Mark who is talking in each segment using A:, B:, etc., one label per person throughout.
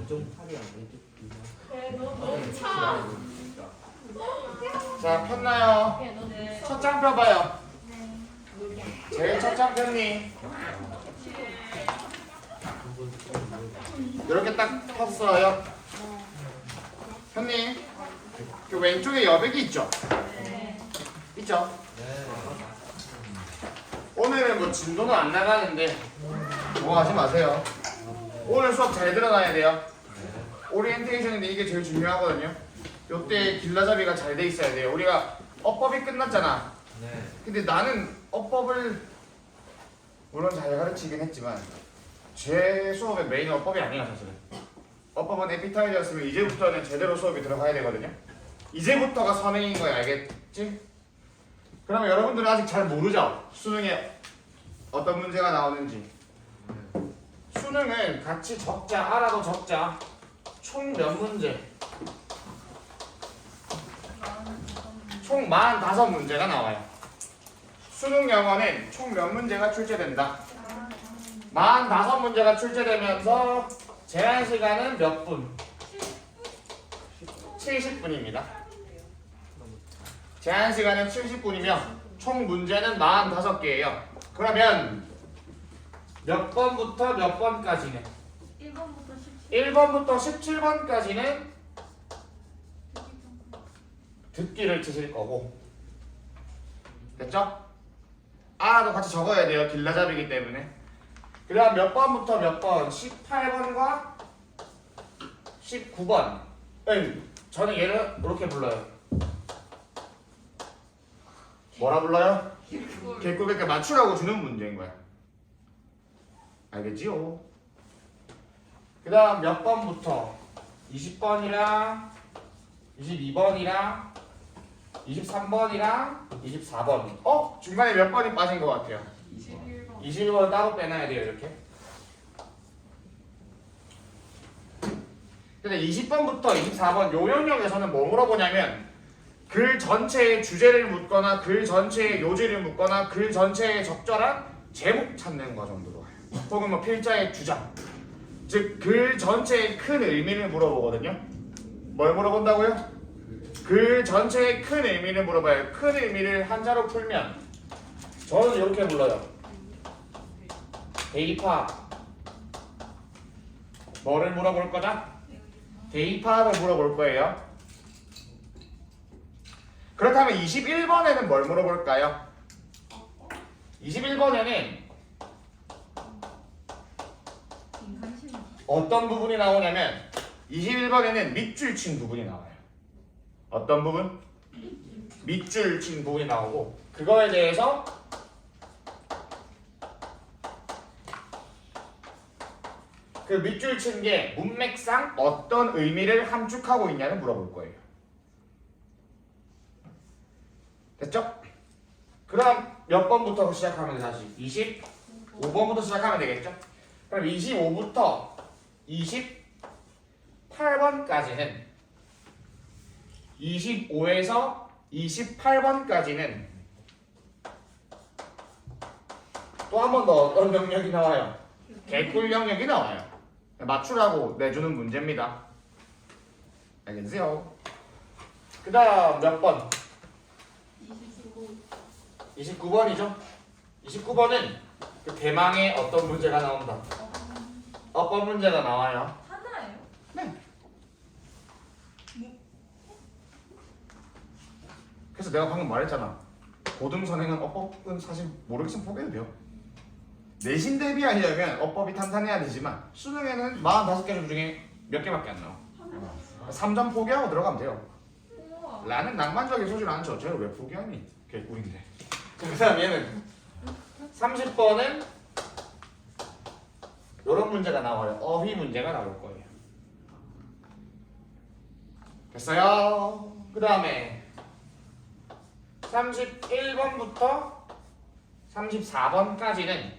A: 정팔이 아니지.
B: 너무 차.
C: 자, 폈나요?
B: 네.
C: 첫 장 펴봐요. 제일 첫 장 폈니? 이렇게 딱 폈어요. 폈니? 그 왼쪽에 여백이 있죠? 있죠? 오늘은 뭐 진도는 안 나가는데 뭐 하지 마세요. 오늘 수업 잘 들어가야 돼요. 오리엔테이션인데 이게 제일 중요하거든요. 요때 길라잡이가 잘 돼 있어야 돼요. 우리가 어법이 끝났잖아. 근데 나는 어법을 물론 잘 가르치긴 했지만 제 수업의 메인 어법이 아니야 사실은. 어법은 에피타이저였으면 이제부터는 제대로 수업이 들어가야 되거든요. 이제부터가 선행인 거야, 알겠지? 그러면 여러분들은 아직 잘 모르죠? 수능에 어떤 문제가 나오는지. 수능은 같이 적자, 알아도 적자. 총 몇 문제? 총 45문제가 나와요. 수능 영어는 총 몇 문제가 출제된다? 45문제가 출제되면서 제한 시간은 몇 분? 70분입니다. 제한 시간은 70분이며 총 문제는 45개예요. 그러면 몇 번부터 몇 번까지는? 1번부터 17번까지는 듣기를 치실 거고, 됐죠? 알아도 같이 적어야 돼요. 길라잡이기 때문에. 그 다음 몇 번부터 몇 번? 18번과 19번. 저는 얘를 이렇게 불러요. 뭐라 불러요? 개꿀 게 맞추라고 주는 문제인 거야. 알겠지요? 그 다음 몇 번부터? 20번이랑 22번이랑 23번이랑 24번. 중간에 몇 번이 빠진 것 같아요? 21번 따로 빼놔야 돼요, 이렇게. 근데 20번부터 24번 요 영역에서는 뭐 물어보냐면 글 전체의 주제를 묻거나 글 전체의 요지를 묻거나 글 전체의 적절한 제목 찾는 거 정도로 와요. 혹은 뭐 필자의 주장, 즉 글 전체의 큰 의미를 물어보거든요. 뭘 물어본다고요? 글 전체의 큰 의미를 물어봐요. 큰 의미를 한자로 풀면 저는 이렇게 불러요. 대입합. 뭐를 물어볼 거다? 대입합을 물어볼 거예요. 그렇다면 21번에는 뭘 물어볼까요? 21번에는 어떤 부분이 나오냐면 21번에는 밑줄 친 부분이 나와요. 어떤 부분? 밑줄 친 부분이 나오고, 그거에 대해서 그 밑줄 친 게 문맥상 어떤 의미를 함축하고 있냐를 물어볼 거예요. 됐죠? 그럼 몇 번부터 시작하면 돼, 다시? 25번부터 시작하면 되겠죠? 그럼 25부터 28번까지는 25에서 28번까지는 또 한 번 더 어떤 영역이 나와요? 개꿀 영역이 나와요. 맞추라고 내주는 문제입니다. 알겠어요? 그 다음 몇 번? 29번이죠? 29번은 그 대망의 어떤 문제가 나온다? 어법 문제가 나와요.
B: 하나예요?
C: 네. 그래서 내가 방금 말했잖아. 고등선행은 어법은 사실 모르겠으면 포기해도 돼요. 내신 대비하려면 어법이 탄탄해야 되지만 수능에는 45개 중에 몇 개밖에 안 나와. 3점 포기하고 들어가면 돼요. 나는 낭만적인 소질 안 쳐. 쟤를 왜 포기하니? 개꿀인데. 그 다음 얘는 30번은 이런 문제가 나와요. 어휘 문제가 나올 거예요. 됐어요? 그 다음에 31번부터 34번까지는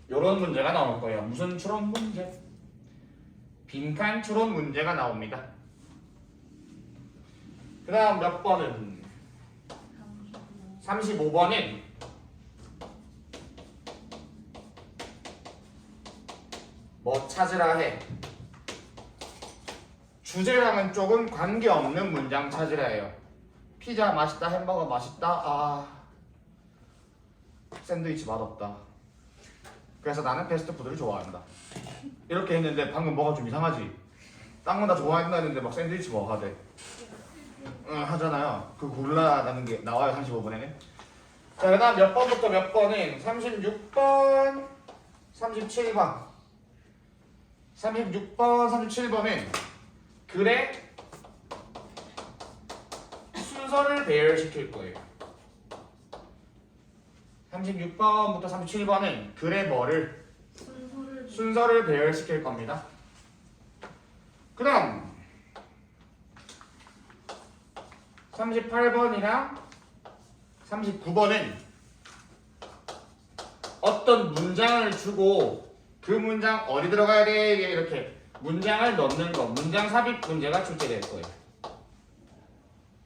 C: 이런 문제가 나올 거예요. 무슨 추론 문제? 빈칸 추론 문제가 나옵니다. 그 다음 몇 번은 35번은 뭐 찾으라 해. 주제랑은 조금 관계없는 문장 찾으라 해요. 피자 맛있다, 햄버거 맛있다, 아 샌드위치 맛없다. 그래서 나는 패스트푸드를 좋아한다. 이렇게 했는데 방금 뭐가 좀 이상하지? 딴 건 다 좋아한다 했는데 막 샌드위치 뭐 하대. 응 하잖아요. 그 골라라는 게 나와요 35번에는. 자 그다음 몇 번부터 몇 번은 36번, 37번. 36번, 37번은 글의 순서를 배열시킬 거예요. 36번부터 37번은 글의 뭐를? 순서를 배열시킬 겁니다. 그 다음 38번이랑 39번은 어떤 문장을 주고 그 문장 어디 들어가야 돼? 이렇게 문장을 넣는 거, 문장 삽입 문제가 출제될 거예요.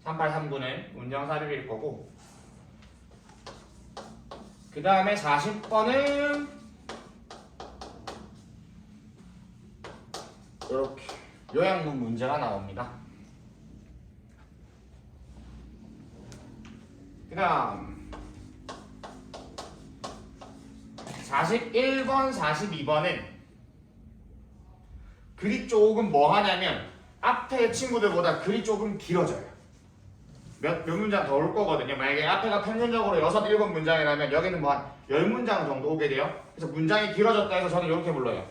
C: 3839는 문장 삽입일 거고, 그 다음에 40번은 이렇게 요약문 문제가 나옵니다. 그 다음 41번, 42번은 글이 조금 뭐 하냐면 앞에 친구들보다 글이 조금 길어져요. 몇 문장 더 올 거거든요. 만약에 앞에가 평균적으로 6, 7문장이라면 여기는 뭐 한 10문장 정도 오게 돼요. 그래서 문장이 길어졌다 해서 저는 이렇게 불러요.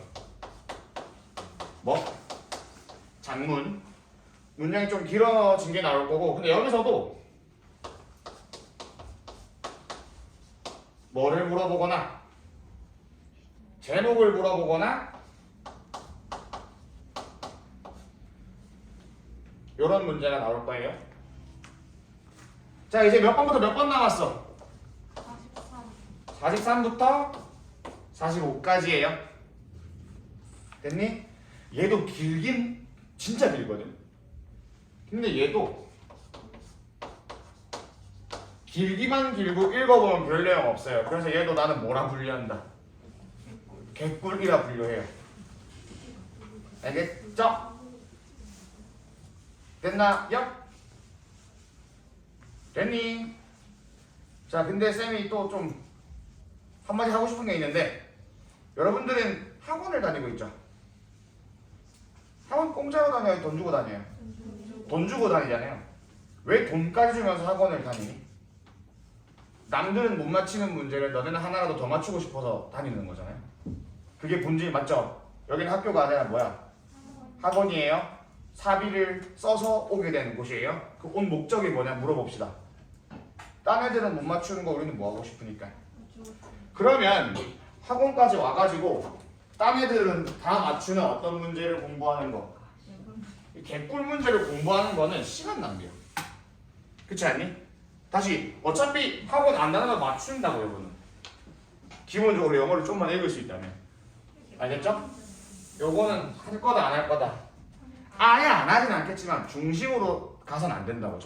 C: 뭐? 장문. 문장이 좀 길어진 게 나올 거고, 근데 여기서도 뭐를 물어보거나 제목을 물어보거나 이런 문제가 나올 거예요. 자 이제 몇 번부터 몇 번 남았어? 43부터 45까지예요. 됐니? 얘도 길긴 진짜 길거든. 근데 얘도 길기만 길고 읽어보면 별 내용 없어요. 그래서 얘도 나는 뭐라 분류한다? 개꿀이라 분류해요. 알겠죠? 됐나요? 됐니? 자 근데 쌤이 또 좀 한마디 하고 싶은 게 있는데, 여러분들은 학원을 다니고 있죠? 학원 공짜로 다녀요? 돈 주고 다녀요? 돈 주고 다니잖아요. 왜 돈까지 주면서 학원을 다니니? 남들은 못 맞히는 문제를 너네는 하나라도 더 맞추고 싶어서 다니는 거잖아요. 그게 본질 맞죠? 여기는 학교가 아니라 뭐야? 학원이에요. 사비를 써서 오게 되는 곳이에요. 그 온 목적이 뭐냐 물어봅시다. 딴 애들은 못 맞추는 거 우리는 뭐 하고 싶으니까. 그러면 학원까지 와가지고 딴 애들은 다 맞추는 어떤 문제를 공부하는 거, 이 개꿀 문제를 공부하는 거는 시간 낭비야. 그렇지 않니? 다시 어차피 학원 안 다녀도 맞춘다고 여러분은. 기본적으로 영어를 좀만 읽을 수 있다면. 알겠죠? 요거는 할 거다 안 할 거다. 아예 안 하진 않겠지만 중심으로 가서는 안 된다고.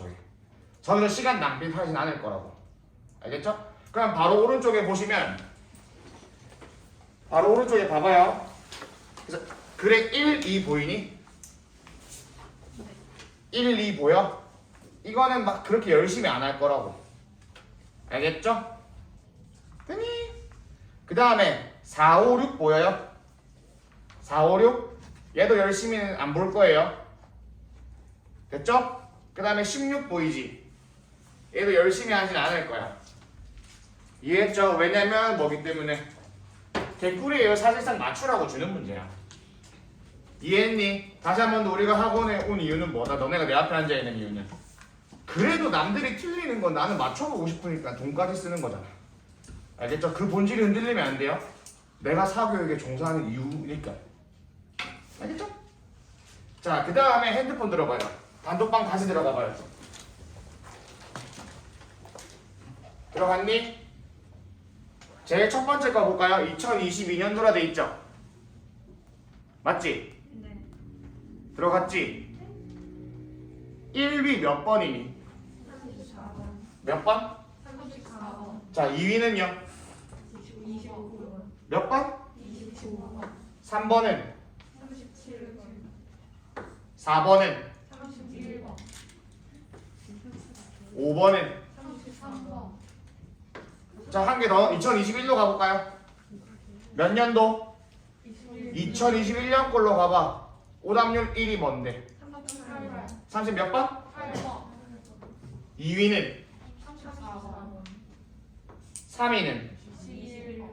C: 저기서 시간 낭비하진 않을 거라고. 알겠죠? 그럼 바로 오른쪽에 보시면, 바로 오른쪽에 봐봐요. 그래서 글에 1, 2 보이니? 1, 2 보여? 이거는 막 그렇게 열심히 안 할 거라고. 알겠죠? 되니? 그 다음에 4, 5, 6 보여요? 4, 5, 6? 얘도 열심히는 안 볼 거예요. 됐죠? 그 다음에 16 보이지? 얘도 열심히 하진 않을 거야. 이해했죠? 왜냐면 뭐기 때문에 개꿀이에요. 사실상 맞추라고 주는 문제야. 이해했니? 다시 한 번 더 우리가 학원에 온 이유는 뭐다? 너네가 내 앞에 앉아있는 이유는 그래도 남들이 틀리는 건 나는 맞춰보고 싶으니까 돈까지 쓰는 거잖아. 알겠죠? 그 본질이 흔들리면 안 돼요. 내가 사교육에 종사하는 이유니까. 알겠죠? 자, 그 다음에 핸드폰 들어봐요. 단톡방 다시 들어가봐요. 들어갔니? 제일 첫 번째 거 볼까요? 2022년도라 돼 있죠? 맞지?
B: 네.
C: 들어갔지? 1위 몇 번이니?
B: 34번.
C: 몇 번?
B: 34번.
C: 자, 2위는요?
B: 25번.
C: 몇 번?
B: 25번.
C: 3번은
B: 37번
C: 4번은
B: 31번
C: 5번은
B: 33번
C: 자, 한 개 더 2021로 가볼까요? 몇 년도? 2021년 걸로 가봐. 오답률 1위 뭔데?
B: 38번
C: 30 몇 번?
B: 8번
C: 2위는?
B: 34번
C: 3위는?
B: 21번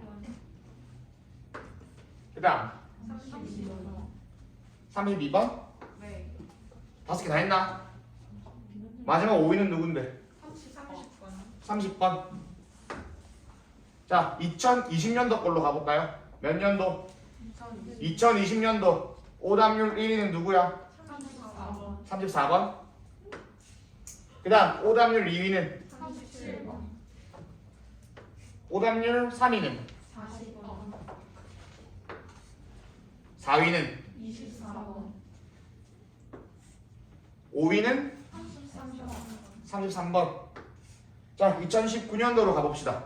C: 그 다음
B: 32번
C: 32번?
B: 네
C: 5개 다 했나? 마지막 5위는 누군데?
B: 30번
C: 30번. 자, 2020년도 걸로 가볼까요? 몇 년도? 2020년도 오답률 1위는 누구야?
B: 34번
C: 34번. 그 다음 오답률 2위는?
B: 37번
C: 오답률 3위는?
B: 40번
C: 4위는?
B: 24번
C: 5위는?
B: 33번
C: 33번. 자, 2019년도로 가봅시다.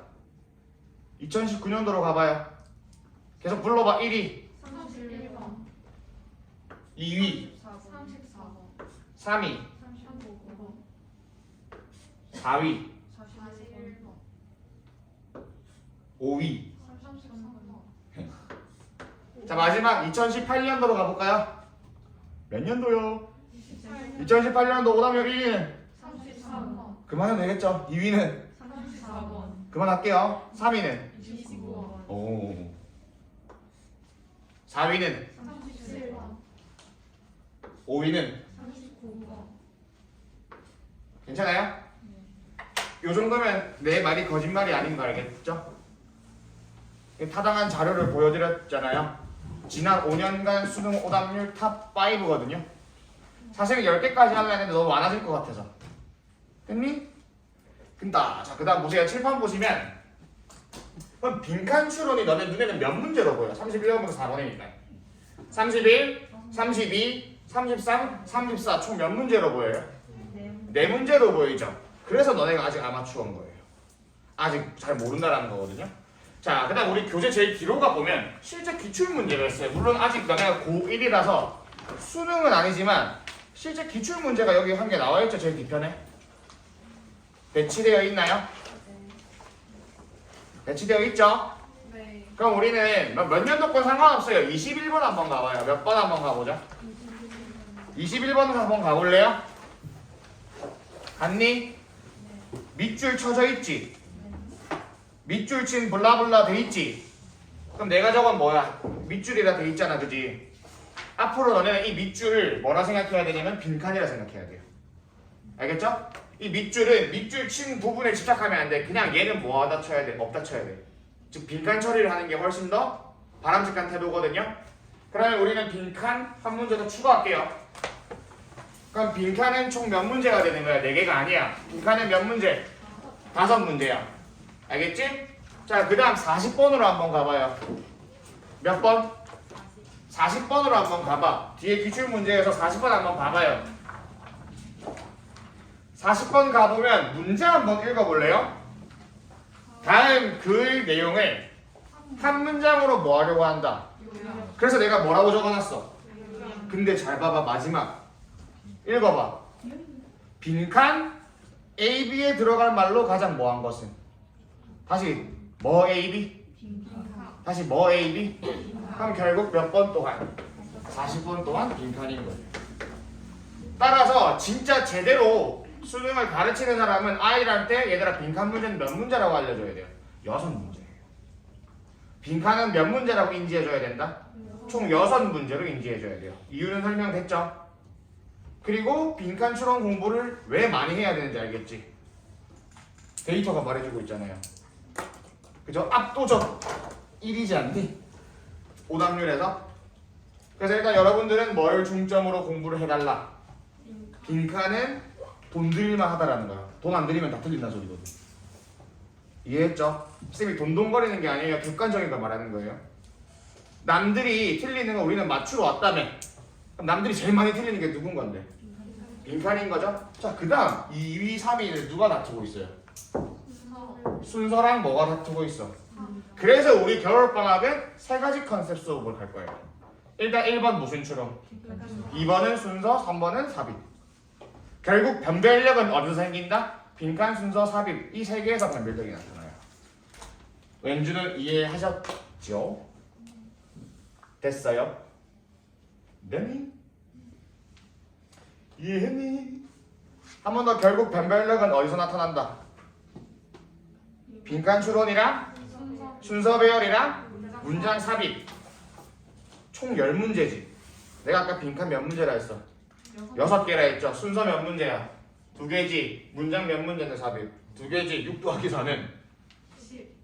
C: 2019년도로 가봐요. 계속 불러봐. 1위,
B: 31번
C: 2위,
B: 34번
C: 3위,
B: 35번
C: 4위,
B: 41번
C: 5위.
B: 33번
C: 자, 마지막 2018년도로 가볼까요? 몇 년도요? 2018년도 오답률 1위는?
B: 33번
C: 그만해도 되겠죠? 2위는?
B: 34번
C: 그만할게요. 3위는?
B: 25번
C: 오. 4위는?
B: 37번
C: 5위는?
B: 39번
C: 괜찮아요? 요 정도면 내 말이 거짓말이 아닌 거 알겠죠? 타당한 자료를 보여드렸잖아요. 지난 5년간 수능 오답률 탑 5거든요. 사실 10개까지 하려 했는데 너무 많아질 것 같아서. 됐니? 근다. 자, 그 다음 보세요. 칠판 보시면 그럼 빈칸 추론이 너네 눈에는 몇 문제로 보여? 31번부터 4번이니까 31, 32, 33, 34 총 몇 문제로 보여요? 네 문제로 보이죠? 그래서 너네가 아직 아마추어인 거예요. 아직 잘 모른다라는 거거든요. 자, 그 다음 우리 교재 제일 뒤로가 보면 실제 기출문제가 있어요. 물론 아직 너네가 고1이라서 수능은 아니지만 실제 기출문제가 여기 한 개 나와있죠? 제일 뒤편에 배치되어 있나요? 배치되어 있죠?
B: 네
C: 그럼 우리는 몇 년도건 상관없어요. 21번 한번 가봐요. 몇 번 한번 가보죠? 21번 한번 가볼래요? 갔니? 밑줄 쳐져 있지? 밑줄 친 블라블라 돼 있지? 그럼 내가 저건 뭐야? 밑줄이라 돼 있잖아, 그지? 앞으로 너네는 이 밑줄을 뭐라 생각해야 되냐면 빈칸이라 생각해야 돼요. 알겠죠? 이 밑줄은 밑줄 친 부분에 집착하면 안 돼. 그냥 얘는 뭐하다 쳐야 돼? 없다 쳐야 돼. 즉 빈칸 처리를 하는 게 훨씬 더 바람직한 태도거든요. 그러면 우리는 빈칸 한 문제 더 추가할게요. 그럼 빈칸은 총 몇 문제가 되는 거야? 4개가 아니야. 빈칸은 몇 문제? 5문제야. 알겠지? 자, 그 다음 40번으로 한번 가봐요. 몇 번? 40번으로 한번 가봐. 뒤에 기출문제에서 40번 한번 봐봐요. 40번 가보면 문제 한번 읽어볼래요? 다음 글 내용을 한 문장으로 뭐 하려고 한다. 그래서 내가 뭐라고 적어놨어? 근데 잘 봐봐. 마지막 읽어봐. 빈칸 A, B에 들어갈 말로 가장 뭐한 것은? 다시 뭐 A, B? 다시 뭐 A, B? 그럼 결국 몇 번 동안? 40번 동안 빈칸인 거예요. 따라서 진짜 제대로 수능을 가르치는 사람은 아이한테 얘들아 빈칸 문제는 몇 문제라고 알려줘야 돼요? 6문제예요. 빈칸은 몇 문제라고 인지해줘야 된다? 총 6문제로 인지해줘야 돼요. 이유는 설명됐죠? 그리고 빈칸 추론 공부를 왜 많이 해야 되는지 알겠지? 데이터가 말해주고 있잖아요. 그죠? 압도적 1위지 않니? 오답률에서. 그래서 일단 여러분들은 뭘 중점으로 공부를 해달라? 빈칸은 돈 들일만 하다라는 거야. 돈 안 들이면 다 틀린다 소리거든. 이해했죠? 쌤이 돈돈거리는 게 아니에요. 객관적인 걸 말하는 거예요. 남들이 틀리는 거 우리는 맞추러 왔다며. 그럼 남들이 제일 많이 틀리는 게 누군 건데? 빈칸인 거죠? 자, 그 다음 2위, 3위를 누가 다투고 있어요? 순서랑 뭐가 다투고 있어? 그래서 우리 겨울방학은 3가지 컨셉 수업을 할 거예요. 일단 1번 무슨 추론? 2번은 순서, 3번은 삽입. 결국 변별력은 어디서 생긴다? 빈칸, 순서, 삽입 이 세 개에서 변별력이 나타나요. 왠지는 이해하셨죠? 됐어요? 네? 이해했니? 한 번 더 결국 변별력은 어디서 나타난다? 빈칸 추론이랑 순서 배열이랑 문장 삽입 총 10문제지. 내가 아까 빈칸 몇 문제라 했어? 6개라 했죠. 순서 몇 문제야? 2개지. 문장 몇 문제인데 삽입 2개지. 6 더하기 4는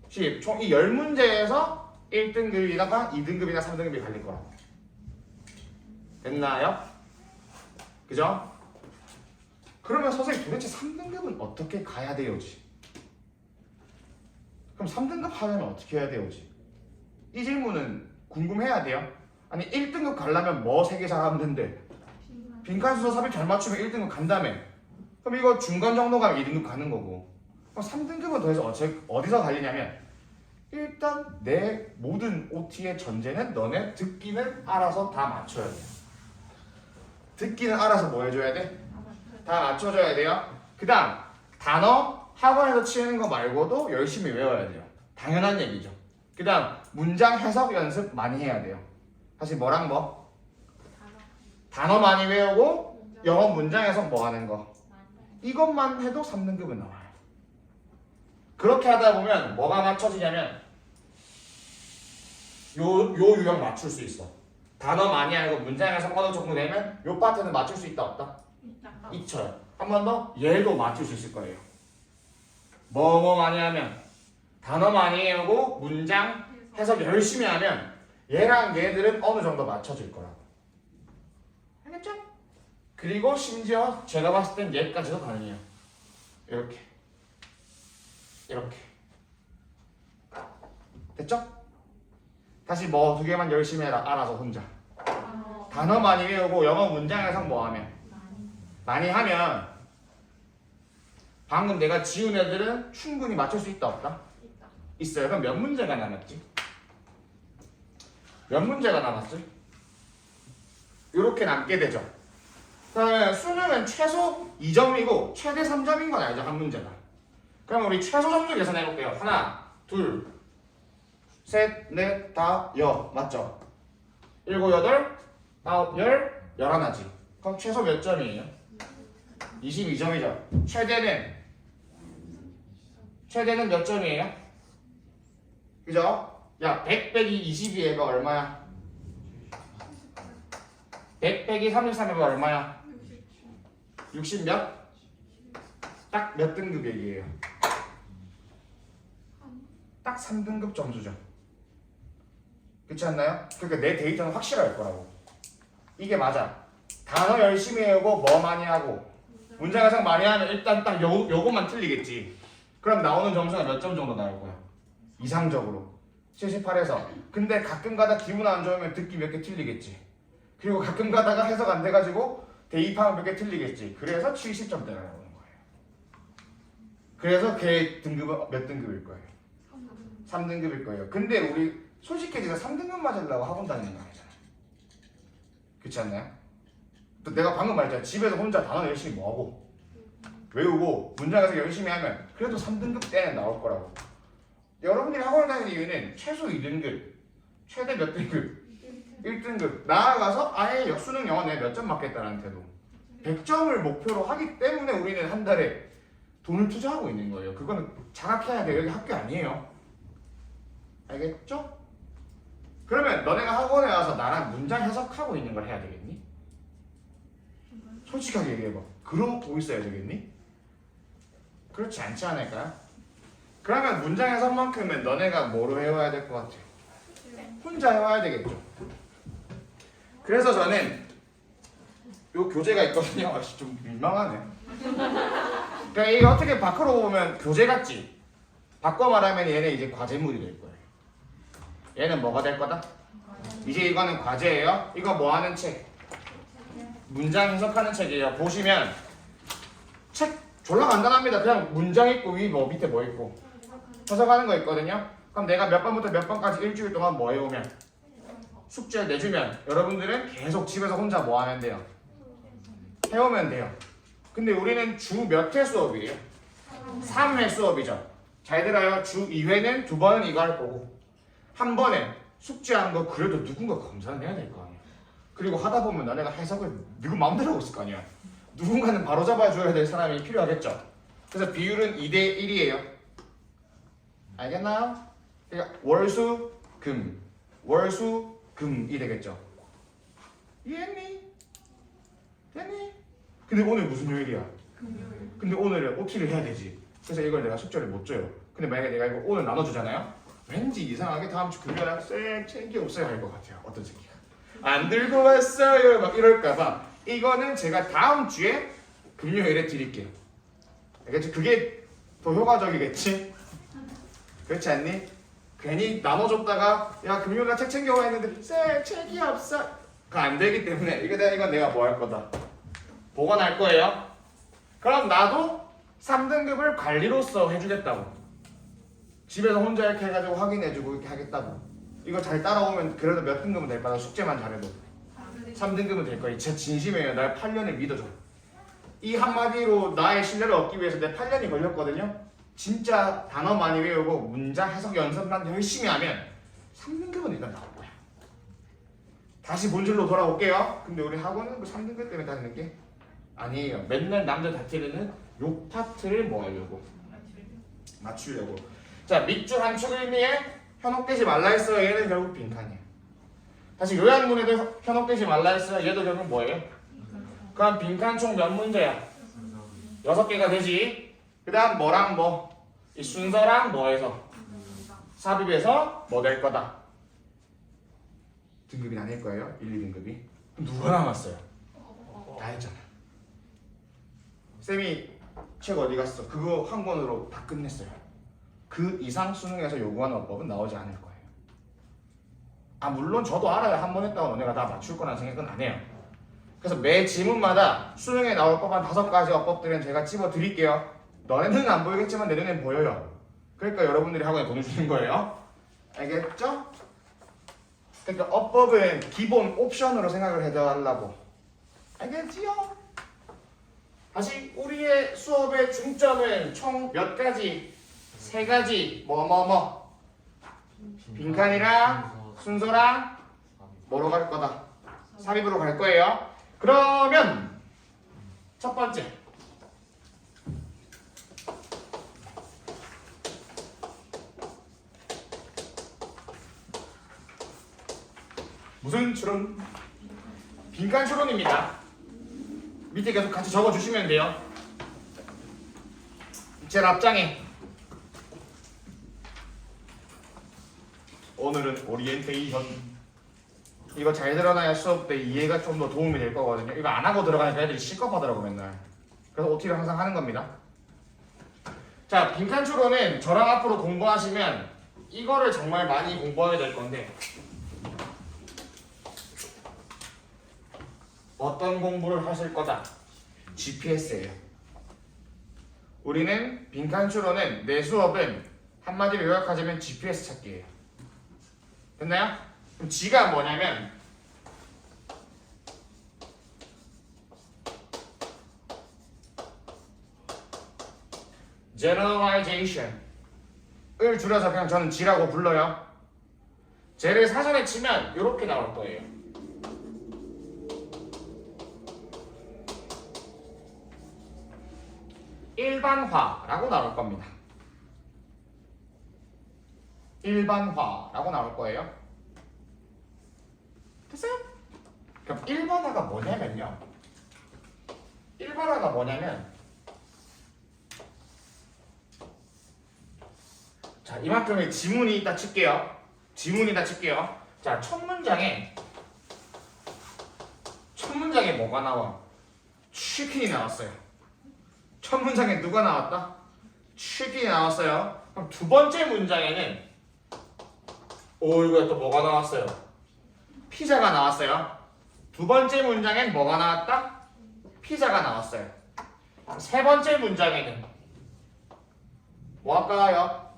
C: 10. 총 이 10문제에서 1등급이나 2등급이나 3등급이 갈릴 거라고. 됐나요? 그죠? 그러면 선생님 도대체 3등급은 어떻게 가야 돼요지? 그럼 3등급 하려면 어떻게 해야 돼요지? 이 질문은 궁금해야 돼요. 아니 1등급 가려면 뭐 3개 잘하면 된대? 빈칸 순서 삽입 잘 맞추면 1등급 간다며. 그럼 이거 중간 정도 가면 2등급 가는 거고. 그럼 3등급은 도대체 어디서 갈리냐면 일단 내 모든 OT의 전제는 너네 듣기는 알아서 다 맞춰야 돼. 듣기는 알아서 뭐 해줘야 돼? 다 맞춰줘야 돼요. 그 다음 단어 학원에서 치는 거 말고도 열심히 외워야 돼요. 당연한 얘기죠. 그 다음 문장 해석 연습 많이 해야 돼요. 다시 뭐랑 뭐? 단어 많이 외우고 영어 문장 해석 뭐 하는 거. 이것만 해도 3등급은 나와요. 그렇게 하다 보면 뭐가 맞춰지냐면 요 유형 맞출 수 있어. 단어 많이 알고 문장 해석 어느 정도 되면 요 파트는 맞출 수 있다 없다? 있죠. 한 번 더 얘도 맞출 수 있을 거예요. 뭐 많이 하면 단어 많이 외우고 문장 해석 열심히 하면 얘랑 얘들은 어느 정도 맞춰질 거라고. 알겠죠? 그리고 심지어 제가 봤을 땐 얘까지도 가능해요. 이렇게 됐죠? 다시 뭐 2개만 열심히 해라. 알아서 혼자 단어 많이 외우고 영어 문장 해석 뭐 하면 많이 하면 방금 내가 지운 애들은 충분히 맞출 수 있다 없다? 있어요. 그럼 몇 문제가 남았지? 몇 문제가 남았지? 이렇게 남게 되죠. 그러면 수능은 최소 2점이고 최대 3점인 건 알죠? 한 문제가. 그럼 우리 최소 점수 계산해 볼게요. 하나, 둘, 셋, 넷, 다, 여. 맞죠? 7, 8, 9, 10, 11지. 그럼 최소 몇 점이에요? 22점이죠. 최대는 몇 점이에요? 그죠? 야, 100 빼기 22 해봐 얼마야? 100 빼기 33 해봐 얼마야? 60 몇? 딱 몇 등급 얘기예요? 딱 3등급 점수죠. 그렇지 않나요? 그러니까 내 데이터는 확실할 거라고. 이게 맞아. 단어 열심히 외우고 뭐 많이 하고 문장 해석 많이 하면 일단 딱 요것만 틀리겠지. 그럼 나오는 점수가 몇 점 정도 나올 거야? 이상적으로 78에서. 근데 가끔 가다 기분 안 좋으면 듣기 몇 개 틀리겠지. 그리고 가끔 가다가 해석 안 돼가지고 대입하면 몇 개 틀리겠지. 그래서 70점대가 나오는 거예요. 그래서 걔 등급은 몇 등급일 거예요? 3등급일 거예요. 근데 우리 솔직해지가 3등급 맞으려고 학원 다니는 거 아니잖아. 그렇지 않나요? 또 내가 방금 말했잖아. 집에서 혼자 단어 열심히 뭐하고 외우고 문장에서 열심히 하면 그래도 3등급 때는 나올 거라고. 여러분들이 학원을 다니는 이유는 최소 2등급, 최대 몇 등급? 1등급 나아가서 아예 수능 영어 내에 몇 점 맞겠다는 태도 100점을 목표로 하기 때문에 우리는 한 달에 돈을 투자하고 있는 거예요. 그거는 장악해야 돼요. 여기 학교 아니에요. 알겠죠? 그러면 너네가 학원에 와서 나랑 문장 해석하고 있는 걸 해야 되겠니? 솔직하게 얘기해봐. 그러고 있어야 되겠니? 그렇지 않지 않을까요? 그러면 문장 해석만큼은 너네가 뭐로 해와야 될 것 같아요? 혼자 해와야 되겠죠. 그래서 저는 요 교재가 있거든요. 좀 민망하네. 그러니까 이게 어떻게 밖으로 보면 교재 같지? 바꿔 말하면 얘는 이제 과제물이 될 거예요. 얘는 뭐가 될 거다? 이제 이거는 과제예요. 이거 뭐 하는 책? 문장 해석하는 책이에요. 보시면 책 졸라 간단합니다. 그냥 문장 있고 위 뭐 밑에 뭐 있고 해석하는 거 있거든요. 그럼 내가 몇 번부터 몇 번까지 일주일 동안 뭐 해오면 숙제를 내주면 여러분들은 계속 집에서 혼자 뭐 하면 돼요? 해오면 돼요. 근데 우리는 주 몇 회 수업이에요? 3회 수업이죠. 잘 들어요. 주 2회는 2번은 이거 할 거고 한 번에 숙제한 거 그래도 누군가 검사는 해야 될 거 아니야. 그리고 하다 보면 너네가 해석을 누구 마음대로 하고 있을 거 아니야. 누군가는 바로 잡아줘야 될 사람이 필요하겠죠. 그래서 비율은 2대 1이에요. 알겠나요? 그러니까 월수 금 월수 금이 되겠죠. 이해했니? 됐니? 근데 오늘 무슨 요일이야?
B: 금요일.
C: 근데 오늘은 OT를 해야 되지. 그래서 이걸 내가 숙제를 못 줘요. 근데 만약에 내가 이거 오늘 나눠주잖아요. 왠지 이상하게 다음 주 금요일에 쌤 챙기 없어요 할 것 같아요. 어떤 새끼가 안 들고 왔어요 막 이럴까봐 이거는 제가 다음 주에 금요일에 드릴게요. 알겠지? 그게 더 효과적이겠지? 그렇지 않니? 괜히 나눠줬다가 야 금요일날 책 챙겨와 했는데 쌤 책이 없어. 그거 안 되기 때문에 이건 내가 뭐 할 거다. 보관할 거예요. 그럼 나도 3등급을 관리로서 해주겠다고. 집에서 혼자 이렇게 해가지고 확인해주고 이렇게 하겠다고. 이거 잘 따라오면 그래도 몇 등급은 될 거야. 숙제만 잘해도 3등급은 될 거야. 진짜 진심이에요. 날 8년을 믿어줘. 이 한마디로 나의 신뢰를 얻기 위해서 내 8년이 걸렸거든요. 진짜 단어 많이 외우고 문장 해석 연습만 열심히 하면 3등급은 일단 나올 거야. 다시 본질로 돌아올게요. 근데 우리 학원은 그 3등급 때문에 다니는 게 아니에요. 맨날 남들 다 틀리는 요 파트를 뭐 하려고? 맞추려고. 자, 밑줄 한 축 의미에 현혹되지 말라 했어요. 얘는 결국 빈칸이에요. 다시 요약문에도 현혹되지 말라 했어요. 얘도 결국 뭐예요? 그럼 빈칸 총 몇 문제야? 6개가 되지. 그 다음 뭐랑 뭐? 이 순서랑 뭐에서? 삽입에서 뭐 될 거다? 등급이 나뉠 거예요. 1, 2등급이. 누가 남았어요? 다 했잖아. 쌤이 책 어디 갔어? 그거 한 권으로 다 끝냈어요. 그 이상 수능에서 요구하는 어법은 나오지 않을 거예요. 아 물론 저도 알아요. 한 번 했다고 너네가 다 맞출 거라는 생각은 안 해요. 그래서 매 지문마다 수능에 나올 법한 5가지 어법들은 제가 집어 드릴게요. 너네는 안 보이겠지만 내 눈엔 보여요. 그러니까 여러분들이 학원에 돈을 주는 거예요. 알겠죠? 그러니까 어법은 기본 옵션으로 생각을 해달라고. 알겠지요? 다시 우리의 수업의 중점은 총 몇 가지? 3가지 뭐뭐뭐 빈칸이랑 순서랑 뭐로 갈 거다? 삽입으로 갈 거예요. 그러면 첫 번째 무슨 추론? 빈칸 추론입니다. 밑에 계속 같이 적어주시면 돼요. 제일 앞장에 오늘은 오리엔테이션 이거 잘 들어놔야 수업 때 이해가 좀 더 도움이 될 거거든요. 이거 안 하고 들어가니까 애들이 실컷하더라고 맨날. 그래서 OT를 항상 하는 겁니다. 자, 빈칸 추론은 저랑 앞으로 공부하시면 이거를 정말 많이 공부하게 될 건데 어떤 공부를 하실 거다? GPS예요. 우리는 빈칸 추론은 내 수업은 한마디로 요약하자면 GPS 찾기예요. 됐나요? 그럼 G가 뭐냐면 Generalization을 줄여서 그냥 저는 G라고 불러요. 쟤를 사전에 치면 이렇게 나올 거예요. 일반화라고 나올 겁니다. 일반화라고 나올 거예요. 됐어요? 그럼 일반화가 뭐냐면요. 일반화가 뭐냐면 자, 이만큼의 지문이 있다 칠게요. 자, 첫 문장에 뭐가 나와? 치킨이 나왔어요. 첫 문장에 누가 나왔다? 치킨이 나왔어요. 그럼 두 번째 문장에는 이거에 또 뭐가 나왔어요? 피자가 나왔어요. 두 번째 문장엔 뭐가 나왔다? 피자가 나왔어요. 세 번째 문장에는 뭐 할까요?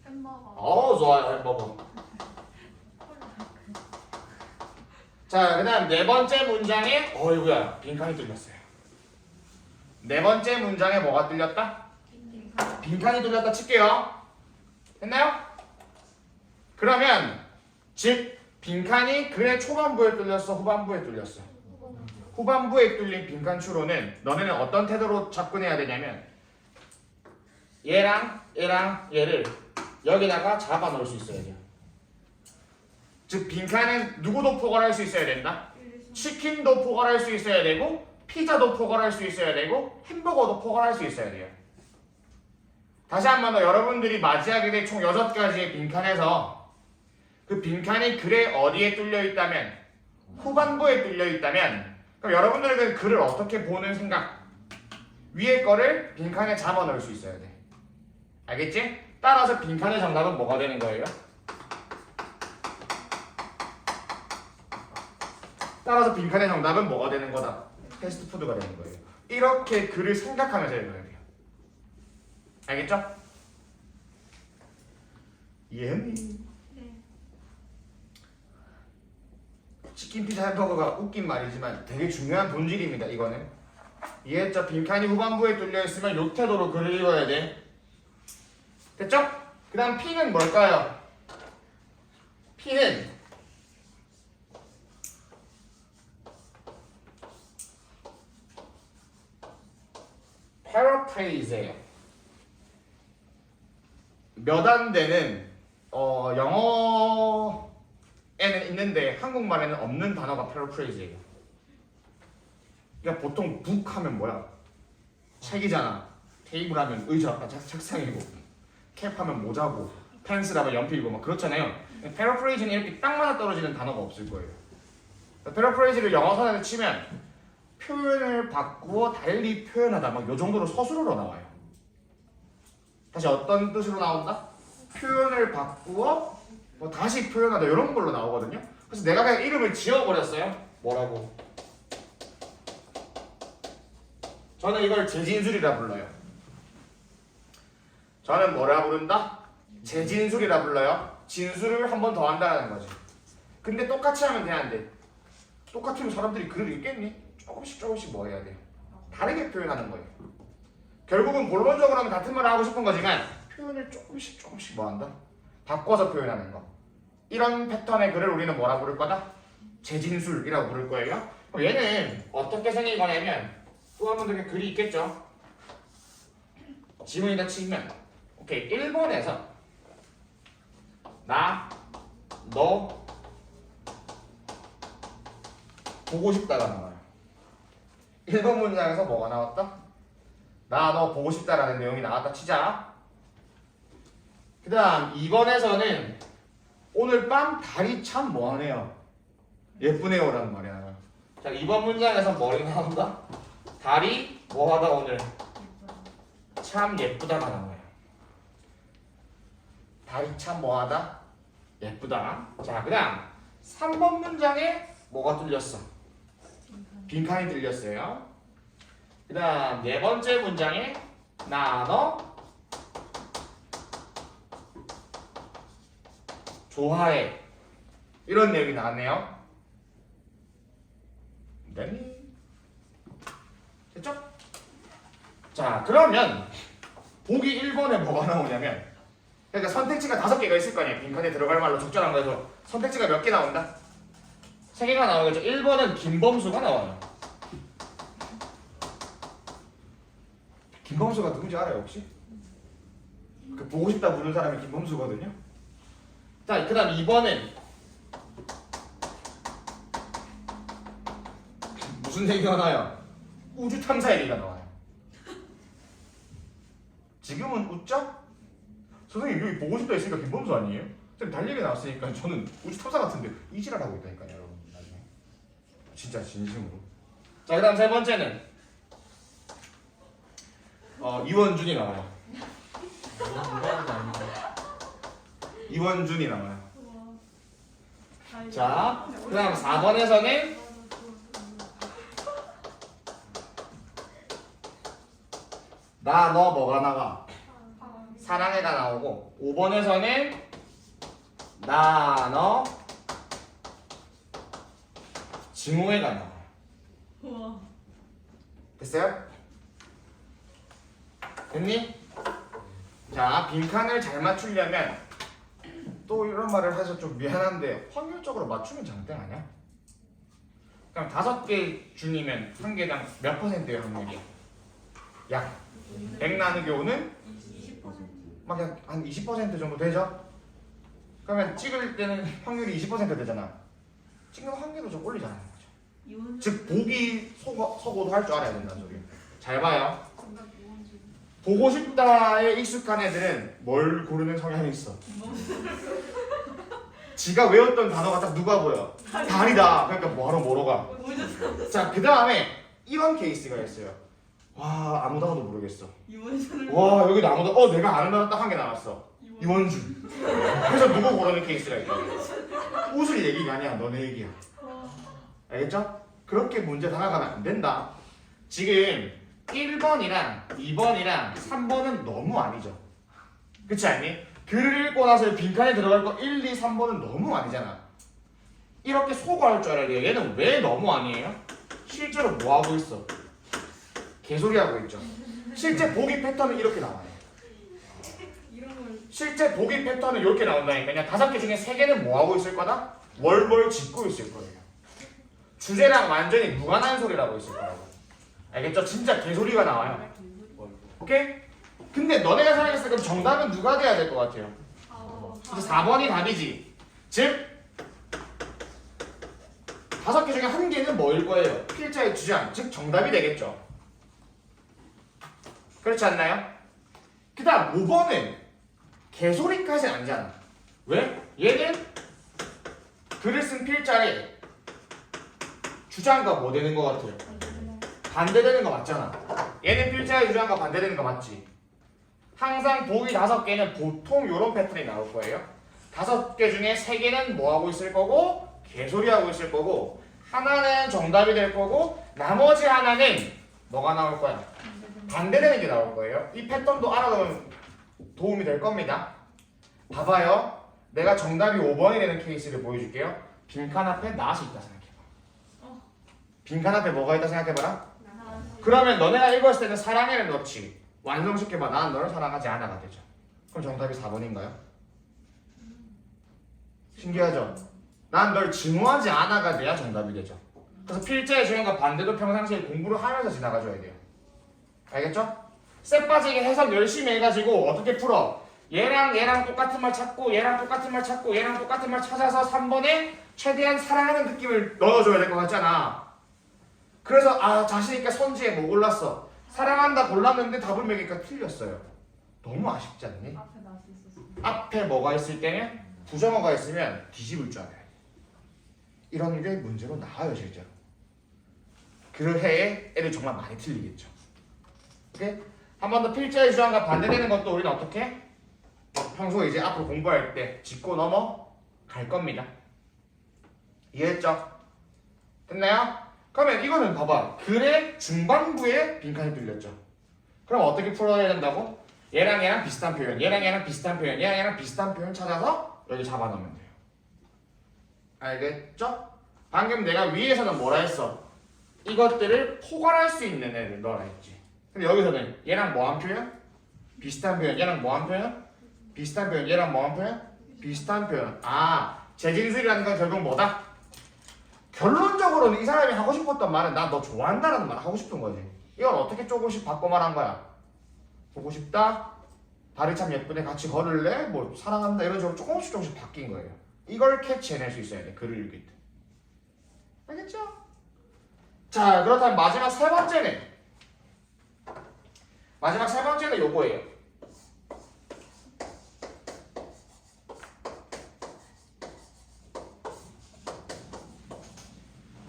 B: 햄버거.
C: 좋아요. 햄버거. 자, 그 다음 네 번째 문장에 어이구야 빈칸이 뚫렸어요. 네 번째 문장에 뭐가 뚫렸다? 빈칸이 뚫렸다 칠게요. 됐나요? 그러면 즉 빈칸이 글의 초반부에 뚫렸어, 후반부에 뚫렸어? 후반부에 뚫린 빈칸 추로는 너네는 어떤 태도로 접근해야 되냐면 얘랑 얘를 여기다가 잡아 넣을 수 있어야 돼요. 즉 빈칸은 누구도 포괄할 수 있어야 된다. 치킨도 포괄할 수 있어야 되고 피자도 포괄할 수 있어야 되고 햄버거도 포괄할 수 있어야 돼요. 다시 한 번 더 여러분들이 맞이하게 될 총 6가지의 빈칸에서 그 빈칸이 글에 어디에 뚫려 있다면 후반부에 뚫려 있다면 그럼 여러분들은 글을 어떻게 보는 생각? 위에 거를 빈칸에 잡아 넣을 수 있어야 돼. 알겠지? 따라서 빈칸의 정답은 뭐가 되는 거예요? 따라서 빈칸의 정답은 뭐가 되는 거다? 패스트푸드가 되는 거예요. 이렇게 글을 생각하면서 읽어야 돼요. 알겠죠? 이해했니?
B: 네.
C: 치킨, 피자, 햄버거가 웃긴 말이지만 되게 중요한 본질입니다. 이거는 이해했죠? 빈칸이 후반부에 뚫려있으면 요 태도로 글을 읽어야 돼. 됐죠? 그 다음 P는 뭘까요? P는 paraphrase예요. 몇 안 되는 영어에는 있는데 한국말에는 없는 단어가 paraphrase예요. 그러니까 보통 북 하면 뭐야? 책이잖아. 테이블 하면 의자, 책상이고 캡 하면 모자고 펜슬 하면 연필이고 막 그렇잖아요. paraphrase는 이렇게 딱 맞아 떨어지는 단어가 없을 거예요. paraphrase를 영어 선에서 치면 표현을 바꾸어 달리 표현하다 막 요 정도로 서술어로 나와요. 다시 어떤 뜻으로 나온다? 표현을 바꾸어 뭐 다시 표현하다 이런 걸로 나오거든요. 그래서 내가 그냥 이름을 지어버렸어요. 뭐라고? 저는 이걸 재진술이라 불러요. 저는 뭐라 부른다? 재진술이라 불러요. 진술을 한 번 더 한다는 거지. 근데 똑같이 하면 돼, 안 돼? 똑같으면 사람들이 글을 읽겠니? 조금씩 뭐 해야 돼요? 다르게 표현하는 거예요. 결국은 본론적으로는 같은 말을 하고 싶은 거지만 표현을 조금씩 뭐 한다? 바꿔서 표현하는 거. 이런 패턴의 글을 우리는 뭐라 부를 거다? 재진술이라고 부를 거예요. 그럼 얘는 어떻게 생긴 거냐면 또 한 번 더 글이 있겠죠? 지문이다 치면 오케이 1번에서 나, 너 보고 싶다가 나와요. 1번 문장에서 뭐가 나왔다? 나 너 보고 싶다라는 내용이 나왔다 치자. 그 다음 2번에서는 오늘 밤 달이 참 뭐하네요. 예쁘네요 라는 말이 나와요. 자 2번 문장에서 뭐가 나온다? 달이 뭐하다 오늘 참 예쁘다가 나와요. 달이 참 뭐하다? 예쁘다. 자 그 다음 3번 문장에 뭐가 뚫렸어? 빈칸이 뚫렸어요. 그 다음 네 번째 문장에 나, 너 좋아해 이런 내용이 나왔네요. 네. 됐죠? 자 그러면 보기 1번에 뭐가 나오냐면 그러니까 선택지가 5개가 있을 거 아니에요. 빈칸에 들어갈 말로 적절한 거에서 선택지가 몇 개 나온다? 3개가 나오겠죠. 1번은 김범수가 나와요. 김범수가 누군지 알아요 혹시? 그 보고 싶다 부르는 사람이 김범수거든요. 자, 그 다음 2번은 무슨 얘기가 나와요? 우주 탐사 얘기가 나와요. 지금은 웃죠? 선생님 여기 보고 싶다 했으니까 김범수 아니에요? 선생님 달 얘기 나왔으니까 저는 우주 탐사 같은데 이지랄 하고 있다니까요 여러분. 나중에 진짜 진심으로. 자, 그 다음 세 번째는 이원준이 나와요. 이원준이 나와요. 자, 그 다음 4번에서는 나, 너, 뭐가 나와? 사랑해가 나오고 5번에서는 나, 너 증오해가 나와요.
B: 우와.
C: 됐어요? 됐니? 자, 빈칸을 잘 맞추려면 또 이런 말을 해서 좀 미안한데 확률적으로 맞추면 장땡 아니야? 그럼 5개 중이면 한 개당 몇 퍼센트의 확률이야? 약 100 나누기 5는
B: 20%.
C: 막 한 20% 정도 되죠? 그러면 찍을 때는 확률이 20% 되잖아. 찍는 확률을 좀 올리자는 거죠.
B: 이원.
C: 즉 보기 서고도 할 줄 알아야 된다는 소리. 잘 봐요.
B: 정답 이원주.
C: 보고 싶다에 익숙한 애들은 뭘 고르는 성향이 있어. 지가 외웠던 단어가 딱 누가 보여? 다리다. 그러니까 뭐로 가? 자, 그 다음에 이런 케이스가 있어요. 와, 아무 단어도 모르겠어.
B: 이원주를.
C: 와, 여기도 아무도 내가 아는 단어 딱 한 개 남았어. 이원주. 그래서 누구 고르는 케이스가 있다. 웃을 얘기가 아니야. 너네 얘기야. 알겠죠? 그렇게 문제 다가가면 안 된다. 지금 1번이랑 2번이랑 3번은 너무 아니죠. 그렇지 않니? 글을 읽고 나서 빈칸에 들어갈 거 1, 2, 3번은 너무 아니잖아. 이렇게 소거할 줄 알아야 돼요. 얘는 왜 너무 아니에요? 실제로 뭐 하고 있어? 개소리 하고 있죠. 실제 보기 패턴은 이렇게 나와요.
B: 이런 걸.
C: 실제 보기 패턴은 이렇게 나온다니까. 그냥 5개 중에 3개는 뭐 하고 있을 거다? 월월 짚고 있을 거예요. 주제랑 완전히 무관한 소리를 하고 있을 거라고. 알겠죠? 진짜 개소리가 나와요. 오케이? 근데 너네가 생각했을 때 그럼 정답은 누가 돼야 될 것 같아요? 4번이 답이지. 즉 5개 중에 1개는 뭐일 거예요? 필자의 주장, 즉 정답이 되겠죠. 그렇지 않나요? 그 다음 5번은 개소리까지는 아니잖아. 왜? 얘는 글을 쓴 필자의 주장과 뭐 되는 것 같아요? 반대되는 거 맞잖아. 얘는 필자의 주장과 반대되는 거 맞지? 항상 보기 5개는 보통 이런 패턴이 나올 거예요. 5개 중에 3개는 뭐 하고 있을 거고 개소리 하고 있을 거고 하나는 정답이 될 거고 나머지 하나는 뭐가 나올 거야? 반대되는 게 나올 거예요. 이 패턴도 알아두면 도움이 될 겁니다. 봐봐요. 내가 정답이 5번이 되는 케이스를 보여줄게요. 빈칸 앞에 낫이 있다 생각해봐. 빈칸 앞에 뭐가 있다 생각해봐라. 그러면 너네가 읽었을 때는 사랑해를 넣지. 완성시켜봐. 나는 너를 사랑하지 않아가 되죠. 그럼 정답이 4번인가요? 신기하죠? 난 널 증오하지 않아가 돼야 정답이 되죠. 그래서 필자의 주장과 반대도 평상시에 공부를 하면서 지나가줘야 돼요. 알겠죠? 쎄 빠지게 해석 열심히 해가지고 어떻게 풀어? 얘랑 똑같은 말 찾고 얘랑 똑같은 말 찾고 얘랑 똑같은 말 찾아서 3번에 최대한 사랑하는 느낌을 넣어줘야 될 것 같잖아. 그래서 자신있게 선지에 뭐 골랐어? 사랑한다 골랐는데 답을 매기니까 틀렸어요. 너무 아쉽지 않니?
B: 앞에 낫이 있었어.
C: 앞에 뭐가 있을 때는 부정어가 있으면 뒤집을 줄 알아요. 이런 게 문제로 나와요 실제로. 그 해에 애들 정말 많이 틀리겠죠. 오케이? 한 번 더 필자의 주장과 반대되는 것도 우리는 어떻게? 평소에 이제 앞으로 공부할 때 짚고 넘어갈 겁니다. 이해했죠? 됐나요? 그러면 이거는 봐봐. 글의 중반부에 빈칸이 뚫렸죠. 그럼 어떻게 풀어야 된다고? 얘랑 비슷한 표현, 얘랑 비슷한 표현, 얘랑 비슷한 표현 찾아서 여기 잡아놓으면 돼요. 알겠죠? 방금 내가 위에서는 뭐라 했어? 이것들을 포괄할 수 있는 애를 넣어라 했지. 근데 여기서는 얘랑 뭐한 표현? 비슷한 표현, 얘랑 뭐한 표현? 비슷한 표현, 얘랑 뭐한 표현? 비슷한 표현. 재진술이라는 건 결국 뭐다? 결론적으로는 이 사람이 하고 싶었던 말은 난 너 좋아한다라는 말 하고 싶은 거지. 이걸 어떻게 조금씩 바꿔 말한 거야? 보고 싶다? 다리 참 예쁘네 같이 걸을래? 뭐 사랑한다 이런 식으로 조금씩 바뀐 거예요. 이걸 캐치해낼 수 있어야 돼. 글을 읽을 때. 알겠죠? 자, 그렇다면 마지막 세 번째는 요거예요.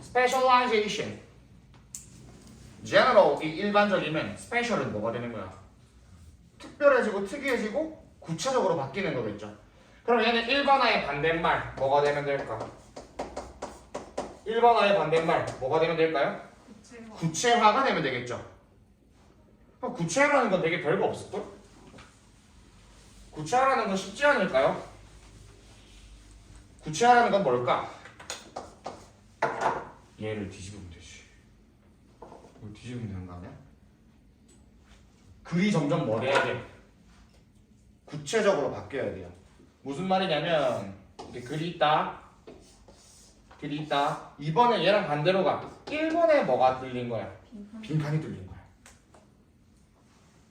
C: specialization. general이 일반적이면 special은 뭐가 되는 거야? 특별해지고 특이해지고 구체적으로 바뀌는 거겠죠. 그럼 얘는 1번화의 반대말 뭐가 되면 될까? 1번화의 반대말 뭐가 되면 될까요? 구체화가 되면 되겠죠. 그럼 구체화라는 건 되게 별거 없을걸? 구체화라는 건 쉽지 않을까요? 구체화라는 건 뭘까? 얘를 뒤집으면 되지. 이거 뒤집으면 되는 거 아니야? 글이 점점 뭐 돼야 돼? 구체적으로 바뀌어야 돼요. 무슨 말이냐면 이렇게 글이 있다. 글이 있다. 2번에 얘랑 반대로 가. 1번에 뭐가 뚫린 거야? 빈칸이 뚫린 거야.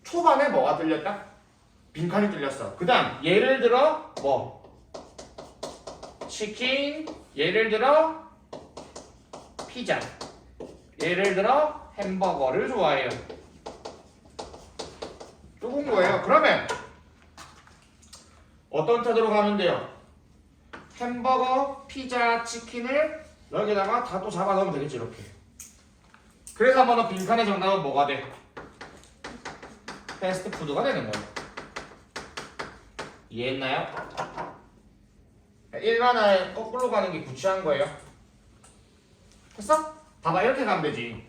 C: 초반에 뭐가 뚫렸다? 빈칸이 뚫렸어. 그 다음 예를 들어 뭐? 치킨, 예를 들어 피자, 예를 들어 햄버거를 좋아해요. 좁은 거예요. 그러면 어떤 태도로 가면 돼요? 햄버거, 피자, 치킨을 여기다가 다 또 잡아 넣으면 되겠지 이렇게. 그래서 한번 더 빈칸의 정답은 뭐가 돼? 패스트푸드가 되는 거예요. 이해했나요? 일반화에 거꾸로 가는 게 구치한 거예요. 됐어? 봐봐 이렇게 가면 되지.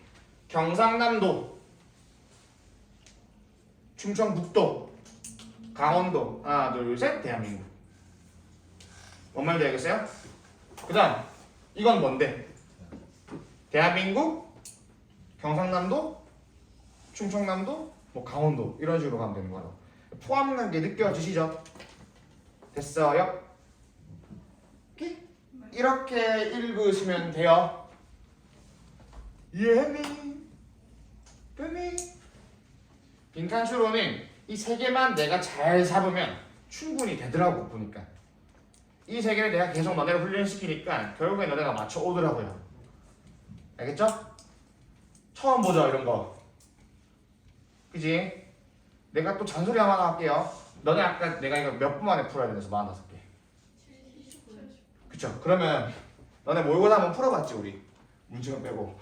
C: 경상남도, 충청북도, 강원도 하나 둘 셋 대한민국. 뭔 말인지 알겠어요? 그 다음 이건 뭔데? 대한민국, 경상남도, 충청남도, 뭐 강원도 이런 식으로 가면 되는 거라고. 포함된 게 느껴지시죠? 됐어요? 이렇게 읽으시면 돼요. 이해했니? 됐니? 빈칸 추론은 이 세 개만 내가 잘 잡으면 충분히 되더라고 보니까. 이 세 개를 내가 계속 너네를 훈련시키니까 결국에 너네가 맞춰 오더라고요. 알겠죠? 처음 보죠 이런 거. 그지? 내가 또 잔소리 하나 할게요. 너네 아까 내가 이거 몇 분 만에 풀어야 되면서 45개. 그쵸? 그러면 너네 모의고사 한번 풀어봤지 우리? 문제만 빼고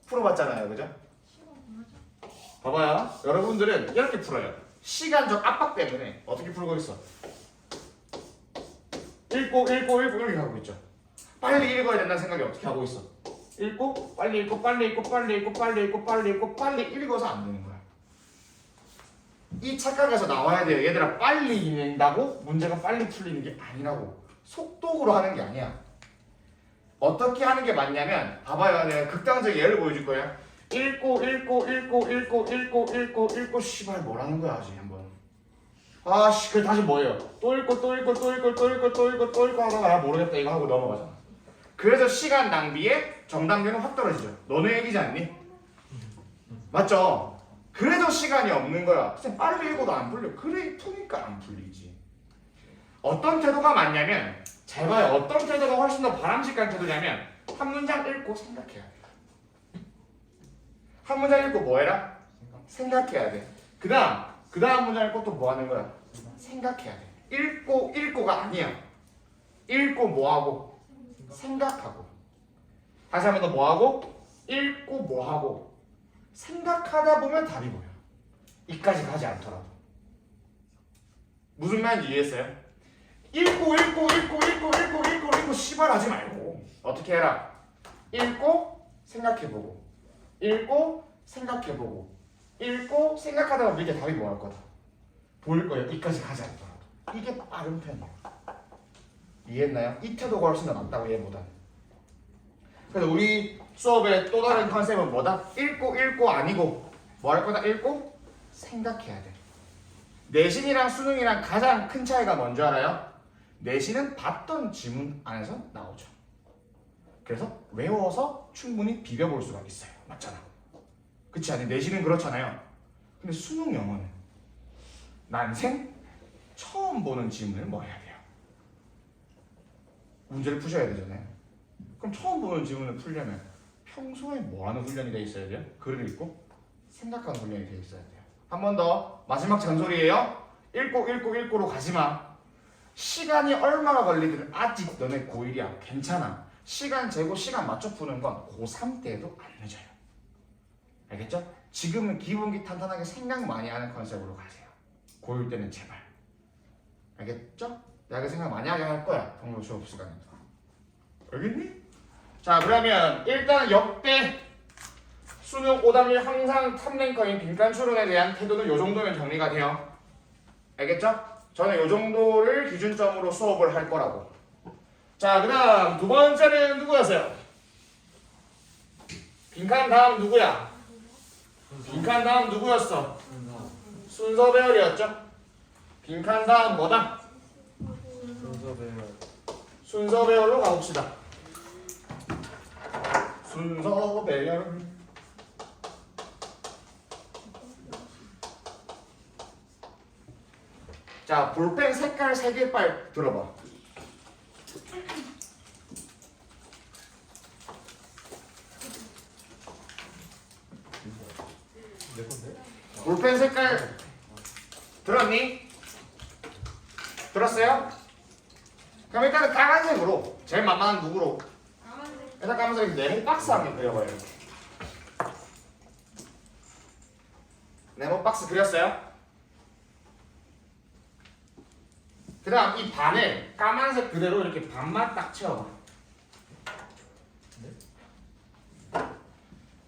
C: 풀어봤잖아요, 그죠? 봐봐요. 여러분들은 이렇게 풀어요. 시간적 압박 때문에 어떻게 풀고 있어? 읽고 이렇게 하고 있죠. 빨리 읽어야 된다는 생각이 어떻게 하고 있어? 읽고 빨리 읽고 빨리 읽고 빨리 읽고 빨리 읽고 빨리 읽고 빨리 읽어서 안 되는 거야. 이 착각에서 나와야 돼요. 얘들아 빨리 읽는다고 문제가 빨리 풀리는 게 아니라고. 속독으로 하는 게 아니야. 어떻게 하는 게 맞냐면 봐봐요. 내가 극단적 예를 보여줄 거야. 읽고 씨발 뭐라는 거야 아직 한번. 아씨 그래 다시 뭐예요? 또 읽고 하다가 모르겠다 이거 하고 넘어가잖아. 그래서 시간 낭비에 정답률은 확 떨어지죠. 너네 얘기지 않니? 맞죠? 그래서 시간이 없는 거야. 선생님 빨리 읽어도 안 풀려. 그래 푸니까 안 풀리지. 어떤 태도가 맞냐면 잘 봐요. 어떤 태도가 훨씬 더 바람직한 태도냐면 한 문장 읽고 생각해야 돼. 한 문장 읽고 뭐 해라? 생각해야 돼. 그 다음 문장 읽고 또 뭐 하는 거야? 생각해야 돼. 읽고가 아니야. 읽고 뭐 하고? 생각하고. 다시 한 번 더 뭐 하고? 읽고 뭐 하고? 생각하다 보면 답이 보여. 이까지 가지 않더라도. 무슨 말인지 이해했어요? 읽고 씨발 하지 말고 어떻게 해라? 읽고 생각해보고 읽고 생각해보고 읽고 생각하다 보면 밑에 답이 뭐 할 거다. 보일 거예요. 이까지 가지 않더라도. 이게 빠른 편이에요. 이해했나요? 이 태도가 훨씬 더 낫다고 얘보다. 그래서 우리 수업의 또 다른 컨셉은 뭐다? 읽고 아니고 뭐 할 거다? 읽고 생각해야 돼. 내신이랑 수능이랑 가장 큰 차이가 뭔지 알아요? 내신은 봤던 지문 안에서 나오죠. 그래서 외워서 충분히 비벼볼 수가 있어요. 맞잖아. 그렇지 않아요? 내신은 그렇잖아요. 근데 수능 영어는 난생 처음 보는 지문을 뭐 해야 돼요? 문제를 푸셔야 되잖아요. 그럼 처음 보는 지문을 풀려면 평소에 뭐 하는 훈련이 돼 있어야 돼요? 글을 읽고 생각하는 훈련이 돼 있어야 돼요. 한 번 더 마지막 잔소리예요. 읽고로 가지마. 시간이 얼마나 걸리든 아직 너네 고1이야. 괜찮아. 시간 재고 시간 맞춰 푸는 건 고3 때도 안 늦어요. 알겠죠? 지금은 기본기 탄탄하게 생각 많이 하는 컨셉으로 가세요. 고1 때는 제발. 알겠죠? 내가 생각 많이 하게 할 거야. 동료 수업 시간에도. 알겠니? 자 그러면 일단 역대 수능 오답률 항상 탑랭커인 빈칸 추론에 대한 태도는 이 정도면 정리가 돼요. 알겠죠? 저는 이 정도를 기준점으로 수업을 할 거라고. 자, 그 다음 두 번째는 누구였어요? 빈칸 다음 누구야? 빈칸 다음 누구였어? 순서 배열이었죠? 빈칸 다음 뭐다? 순서 배열로 가봅시다. 순서 배열. 자, 볼펜 색깔 3개 빨 들어봐.
A: 내 건데?
C: 볼펜 색깔 들었니? 들었어요? 그럼 일단은 까만색으로 제일 만만한 누구로?
B: 까만색.
C: 일단 까만색 네모 박스 한개 그려봐요. 이렇게. 네모 박스 그렸어요? 그 다음 이 반을 까만색 그대로 이렇게 반만 딱 채워봐.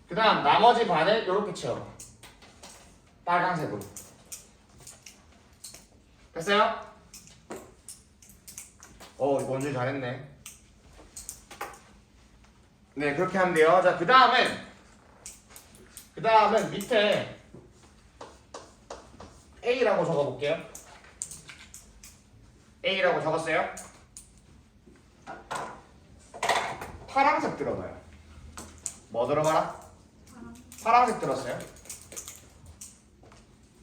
C: 그 다음 나머지 반을 이렇게 채워봐. 빨간색으로. 됐어요? 원준이 잘했네. 네, 그렇게 하면 돼요. 자, 그 다음은 밑에 A라고 적어볼게요. A라고 적었어요? 파란색 들어가요. 뭐 들어가라? 파란색 들었어요?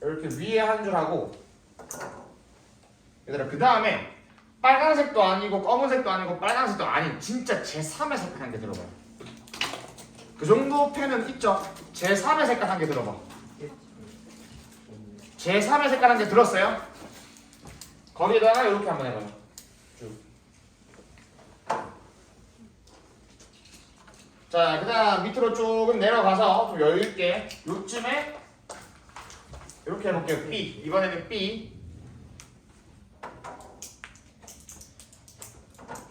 C: 이렇게 위에 한 줄 하고 얘들아 그 다음에 빨간색도 아니고 검은색도 아니고 빨간색도 아닌 진짜 제3의 색깔 한 개 들어봐요. 그 정도 펜은 있죠? 제3의 색깔 한 개 들어봐. 제3의 색깔 한 개 들었어요? 거기다가 이렇게 한번 해봐요. 쭉. 자, 그 다음 밑으로 조금 내려가서 좀 여유있게 요쯤에 이렇게 해볼게요. B. 이번에는 B.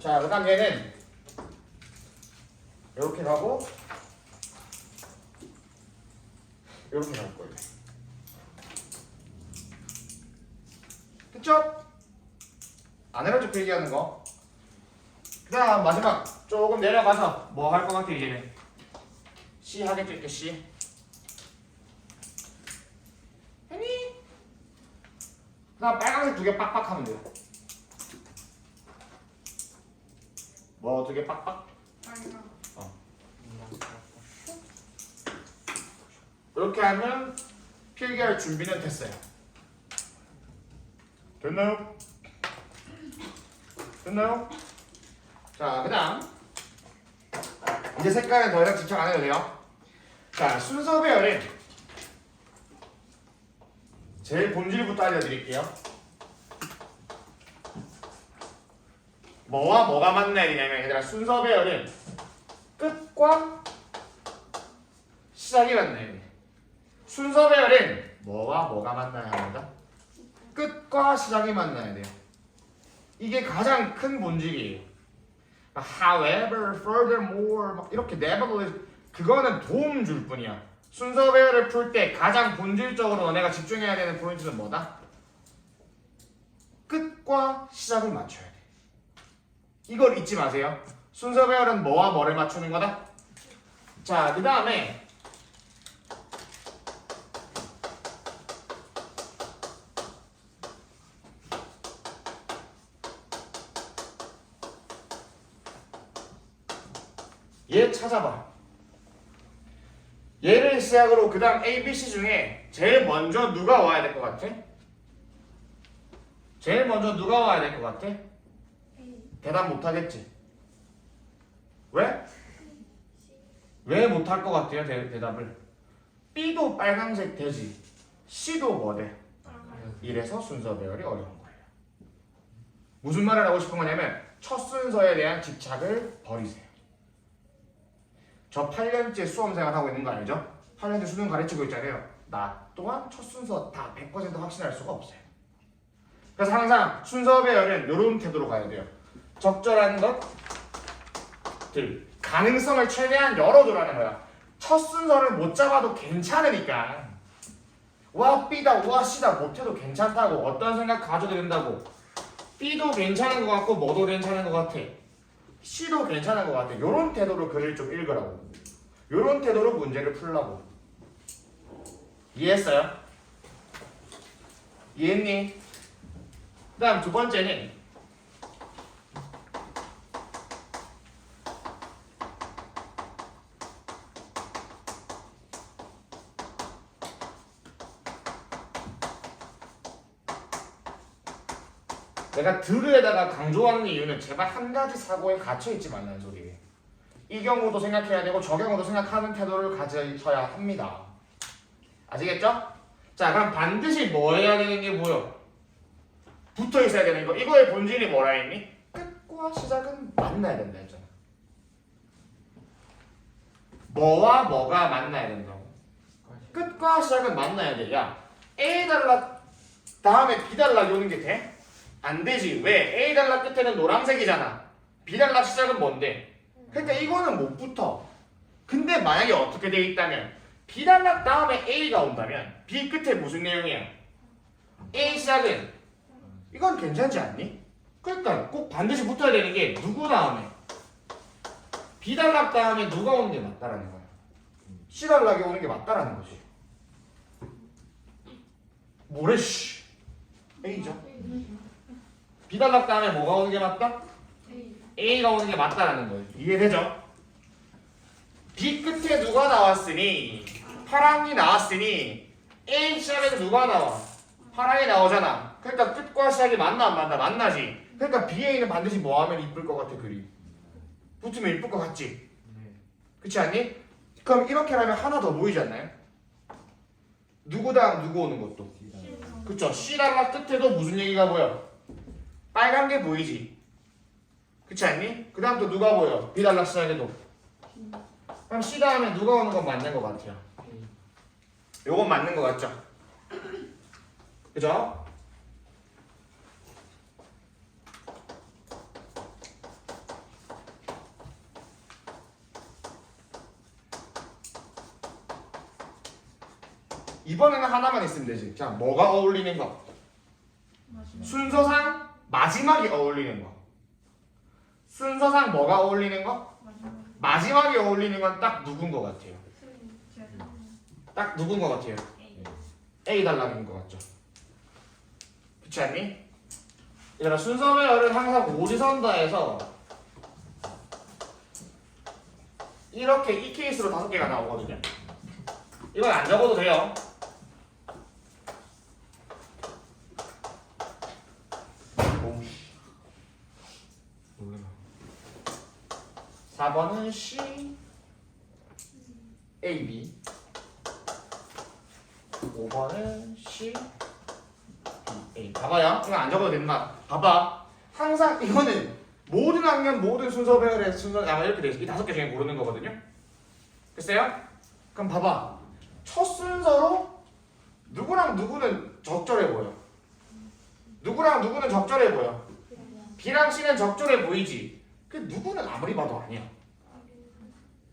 C: 자, 그 다음 얘는 이렇게 가고 이렇게 갈 거예요. 됐죠? 안 해봤죠? 그 얘기하는 거. 그 다음 마지막 조금 내려가서 뭐 할 것 같아 이제는? C 하겠죠? 이렇게 C. 했니? 그 다음 빨간색 2개 빡빡 하면 돼요. 뭐 2개 빡빡?
B: 빨강.
C: 이렇게 하면 필기할 준비는 됐어요. 됐나요? 됐나요? 자, 그 다음 이제 색깔은 더 이상 집착 안 해도 돼요. 자, 순서 배열은 제일 본질부터 알려드릴게요. 뭐와 뭐가 만나야 되냐면 얘들아 순서 배열은 끝과 시작이 만나야 돼. 순서 배열은 뭐와 뭐가 만나야 합니다. 끝과 시작이 만나야 돼요. 이게 가장 큰 본질이에요. However, furthermore, 막 이렇게 nevertheless 그거는 도움 줄 뿐이야. 순서 배열을 풀 때 가장 본질적으로 너네가 집중해야 되는 포인트는 뭐다? 끝과 시작을 맞춰야 돼. 이걸 잊지 마세요. 순서 배열은 뭐와 뭐를 맞추는 거다? 자, 그 다음에 얘 찾아봐. 얘를 시작으로 그 다음 A, B, C 중에 제일 먼저 누가 와야 될 것 같아? 제일 먼저 누가 와야 될 것 같아? 대답 못하겠지? 왜? 왜 못할 것 같아요? 대답을 B도 빨간색 되지 C도 뭐 돼? 이래서 순서 배열이 어려운 거예요. 무슨 말을 하고 싶은 거냐면 첫 순서에 대한 집착을 버리세요. 저 8년째 수험생활 하고 있는 거 알죠? 8년째 수능 가르치고 있잖아요. 나 또한 첫 순서 다 100% 확신할 수가 없어요. 그래서 항상 순서 배열은 이런 태도로 가야 돼요. 적절한 것들, 가능성을 최대한 열어두라는 거야. 첫 순서를 못 잡아도 괜찮으니까. 와 B다, 와 C다 못해도 괜찮다고. 어떤 생각 가져도 된다고. B도 괜찮은 것 같고 뭐도 괜찮은 것 같아. C도 괜찮은 것 같아. 이런 태도로 글을 좀 읽으라고. 요런 태도로 문제를 풀라고. 이해했어요? 이해했니? 그 다음 두 번째는 내가 들에다가 강조하는 이유는 제발 한 가지 사고에 갇혀있지 말라는 소리예요. 이 경우도 생각해야 되고 저 경우도 생각하는 태도를 가져야 합니다. 아시겠죠? 자, 그럼 반드시 뭐 해야 되는 게 뭐요? 붙어 있어야 되는 거. 이거의 본질이 뭐라 했니? 끝과 시작은 만나야 된다 했잖아. 뭐와 뭐가 만나야 된다고? 끝과 시작은 만나야 돼. 야, A 단락 다음에 B 단락이 오는 게 돼? 안 되지. 왜? A 단락 끝에는 노란색이잖아. B 단락 시작은 뭔데? 그러니까 이거는 못 붙어. 근데 만약에 어떻게 돼 있다면 B 단락 다음에 A가 온다면 B 끝에 무슨 내용이야? A 시작은 이건 괜찮지 않니? 그러니까 꼭 반드시 붙어야 되는 게 누구 다음에? B 단락 다음에 누가 오는 게 맞다라는 거야. C 단락이 오는 게 맞다라는 거지. 뭐래 씨. A죠. B 단락 다음에 뭐가 오는 게 맞다? A가 오는 게 맞다라는 거예요. 이해되죠? B 끝에 누가 나왔으니 파랑이 나왔으니 A 시작에서 누가 나와? 파랑이 나오잖아. 그러니까 끝과 시작이 맞나 안 맞나? 만나지. 그러니까 BA는 반드시 뭐 하면 이쁠 것 같아 그림? 붙으면 이쁠 것 같지? 그렇지 않니? 그럼 이렇게 하면 하나 더 보이지 않나요? 누구 다음 누구 오는 것도. 그쵸? C 단락 끝에도 무슨 얘기가 보여? 빨간 게 보이지? 그렇지 않니? 그 다음 또 누가 보여? B 단락 시작에도. 그럼 C 다음에 누가 오는 건 맞는 것 같아요. 요건 맞는 것 같죠? 그죠? 이번에는 하나만 있으면 되지. 자, 뭐가 어울리는 거? 순서상 마지막이 어울리는 거. 순서상 뭐가 어울리는 거? 마지막에 어울리는 건 딱 누군 것 같아요? 딱 누군 것 같아요? A 단락인 것 같죠? 그렇지 않니? 얘들아 순서 배열은 항상 오지선다에서 이렇게 이 케이스로 5개가 나오거든요. 이건 안 적어도 돼요. 오우씨. 4번은 C, A, B. 5번은 C, B, A. 봐봐요. 이거 안 적어도 된다. 봐봐. 항상 이거는 모든 학년 모든 순서 배열의 순서 아마 이렇게 돼 있어. 이 5개 중에 고르는 거거든요. 됐어요? 그럼 봐봐. 첫 순서로 누구랑 누구는 적절해 보여. 누구랑 누구는 적절해 보여. B랑 C는 적절해 보이지. 그 누구는 아무리 봐도 아니야.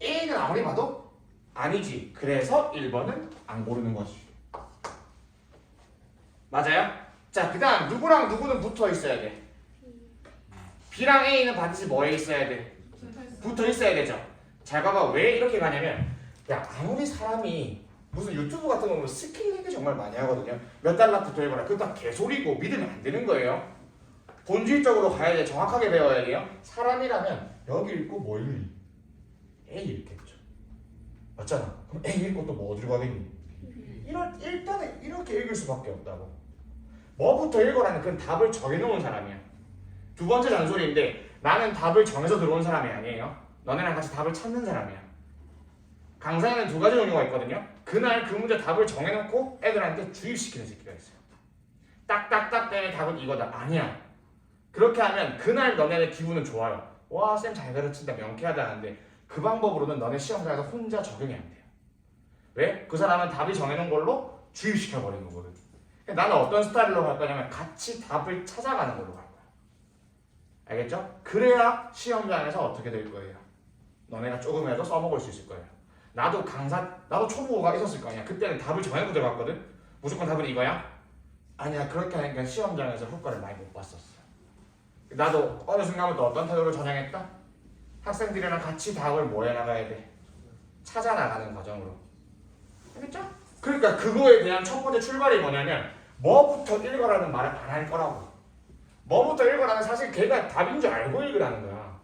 C: A는 아무리 봐도 아니지. 그래서 1번은 안 고르는 거지. 맞아요? 자, 그 다음 누구랑 누구는 붙어 있어야 돼. B랑 A는 반드시 뭐에 있어야 돼? 붙어 있어야 되죠. 잘 봐봐. 왜 이렇게 가냐면 야, 아무리 사람이 무슨 유튜브 같은 거 보면 스킬 얘기 정말 많이 하거든요. 몇 달러 붙어 있거나 그거 다 개소리고 믿으면 안 되는 거예요. 본질적으로 가야 돼. 정확하게 배워야 돼요. 사람이라면 여기 읽고 뭐 읽니? A 읽겠죠. 맞잖아. 그럼 A 읽고 또 뭐 어디로 가겠니? 일단은 이렇게 읽을 수밖에 없다고. 뭐부터 읽어라는 그건 답을 정해놓은 사람이야. 두 번째 잔소리인데 나는 답을 정해서 들어온 사람이 아니에요. 너네랑 같이 답을 찾는 사람이야. 강사에는 2가지 종류가 있거든요. 그날 그 문제 답을 정해놓고 애들한테 주입시키는 새끼가 있어요. 딱딱딱 때문에 답은 이거다. 아니야. 그렇게 하면 그날 너네의 기분은 좋아요. 와, 쌤 잘 가르친다, 명쾌하다 하는데 그 방법으로는 너네 시험장에서 혼자 적용이 안 돼요. 왜? 그 사람은 답이 정해놓은 걸로 주입시켜버리는 거거든. 나는 어떤 스타일로 갈 거냐면 같이 답을 찾아가는 걸로 갈 거야. 알겠죠? 그래야 시험장에서 어떻게 될 거예요? 너네가 조금이라도 써먹을 수 있을 거예요. 나도 초보가 있었을 거 아니야. 그때는 답을 정해놓고 들어갔거든. 무조건 답은 이거야? 아니야. 그렇게 하니까 시험장에서 효과를 많이 못 봤었어. 나도 어느 순간부터 어떤 태도를 전향했다? 학생들이랑 같이 답을 뭐 해나가야 돼? 찾아 나가는 과정으로. 알겠죠? 그러니까 그거에 대한 첫 번째 출발이 뭐냐면 뭐부터 읽어라는 말을 안 할 거라고. 뭐부터 읽어라는 사실 걔가 답인 줄 알고 읽으라는 거야.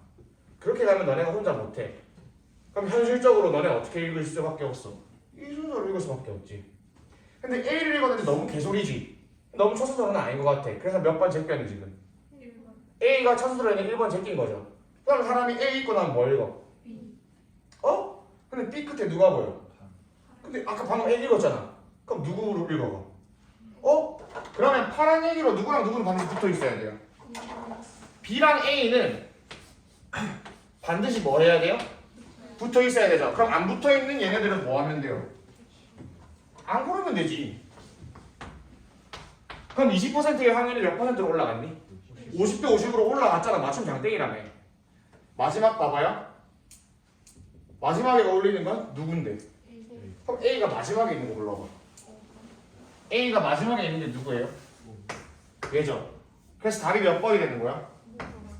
C: 그렇게 가면 너네가 혼자 못해. 그럼 현실적으로 너네 어떻게 읽을 수밖에 없어? 이 순서로 읽을 수밖에 없지. 근데 A를 읽었는데 너무 개소리지. 너무 초순서는 아닌 것 같아. 그래서 몇 번 제꼈니 지금?
B: 1번.
C: A가 초순서라는 1번 제낀 거죠. 그럼 사람이 A 읽고 나면 뭐 읽어?
B: B.
C: 어? 근데 B 끝에 누가 보여? 근데 아까 방금 A 읽었잖아. 그럼 누구로 읽어봐? 어? 그러면 파란 얘기로 누구랑 누구는 반드시 붙어 있어야 돼요. B랑 A는 반드시 뭐 해야 돼요? 붙어 있어야 되죠. 그럼 안 붙어 있는 얘네들은 뭐 하면 돼요? 안 고르면 되지. 그럼 20%의 확률이 몇 퍼센트로 올라갔니? 50대 50으로 올라갔잖아. 맞춤 장땡이라며. 마지막 봐봐요. 마지막에 어울리는 건 누군데? 그럼 A가 마지막에 있는 거 골라봐. A가 마지막에 있는 게 누구예요? 얘죠. 그래서 답이 몇 번이 되는 거야?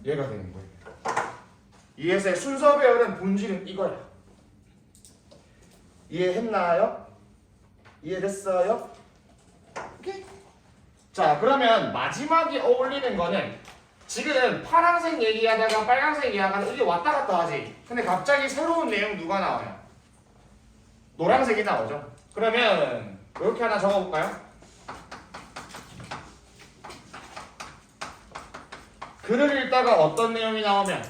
C: 얘가 되는 거예요. 이에서의 순서 배열은 본질은 이거야. 이해했나요? 이해됐어요? 오케이? 자, 그러면 마지막에 어울리는 거는 지금 파란색 얘기하다가 빨간색 얘기하다가 이게 왔다 갔다 하지. 근데 갑자기 새로운 내용 누가 나와요? 노란색이 나오죠. 그러면 이렇게 하나 적어볼까요? 글을 읽다가 어떤 내용이 나오면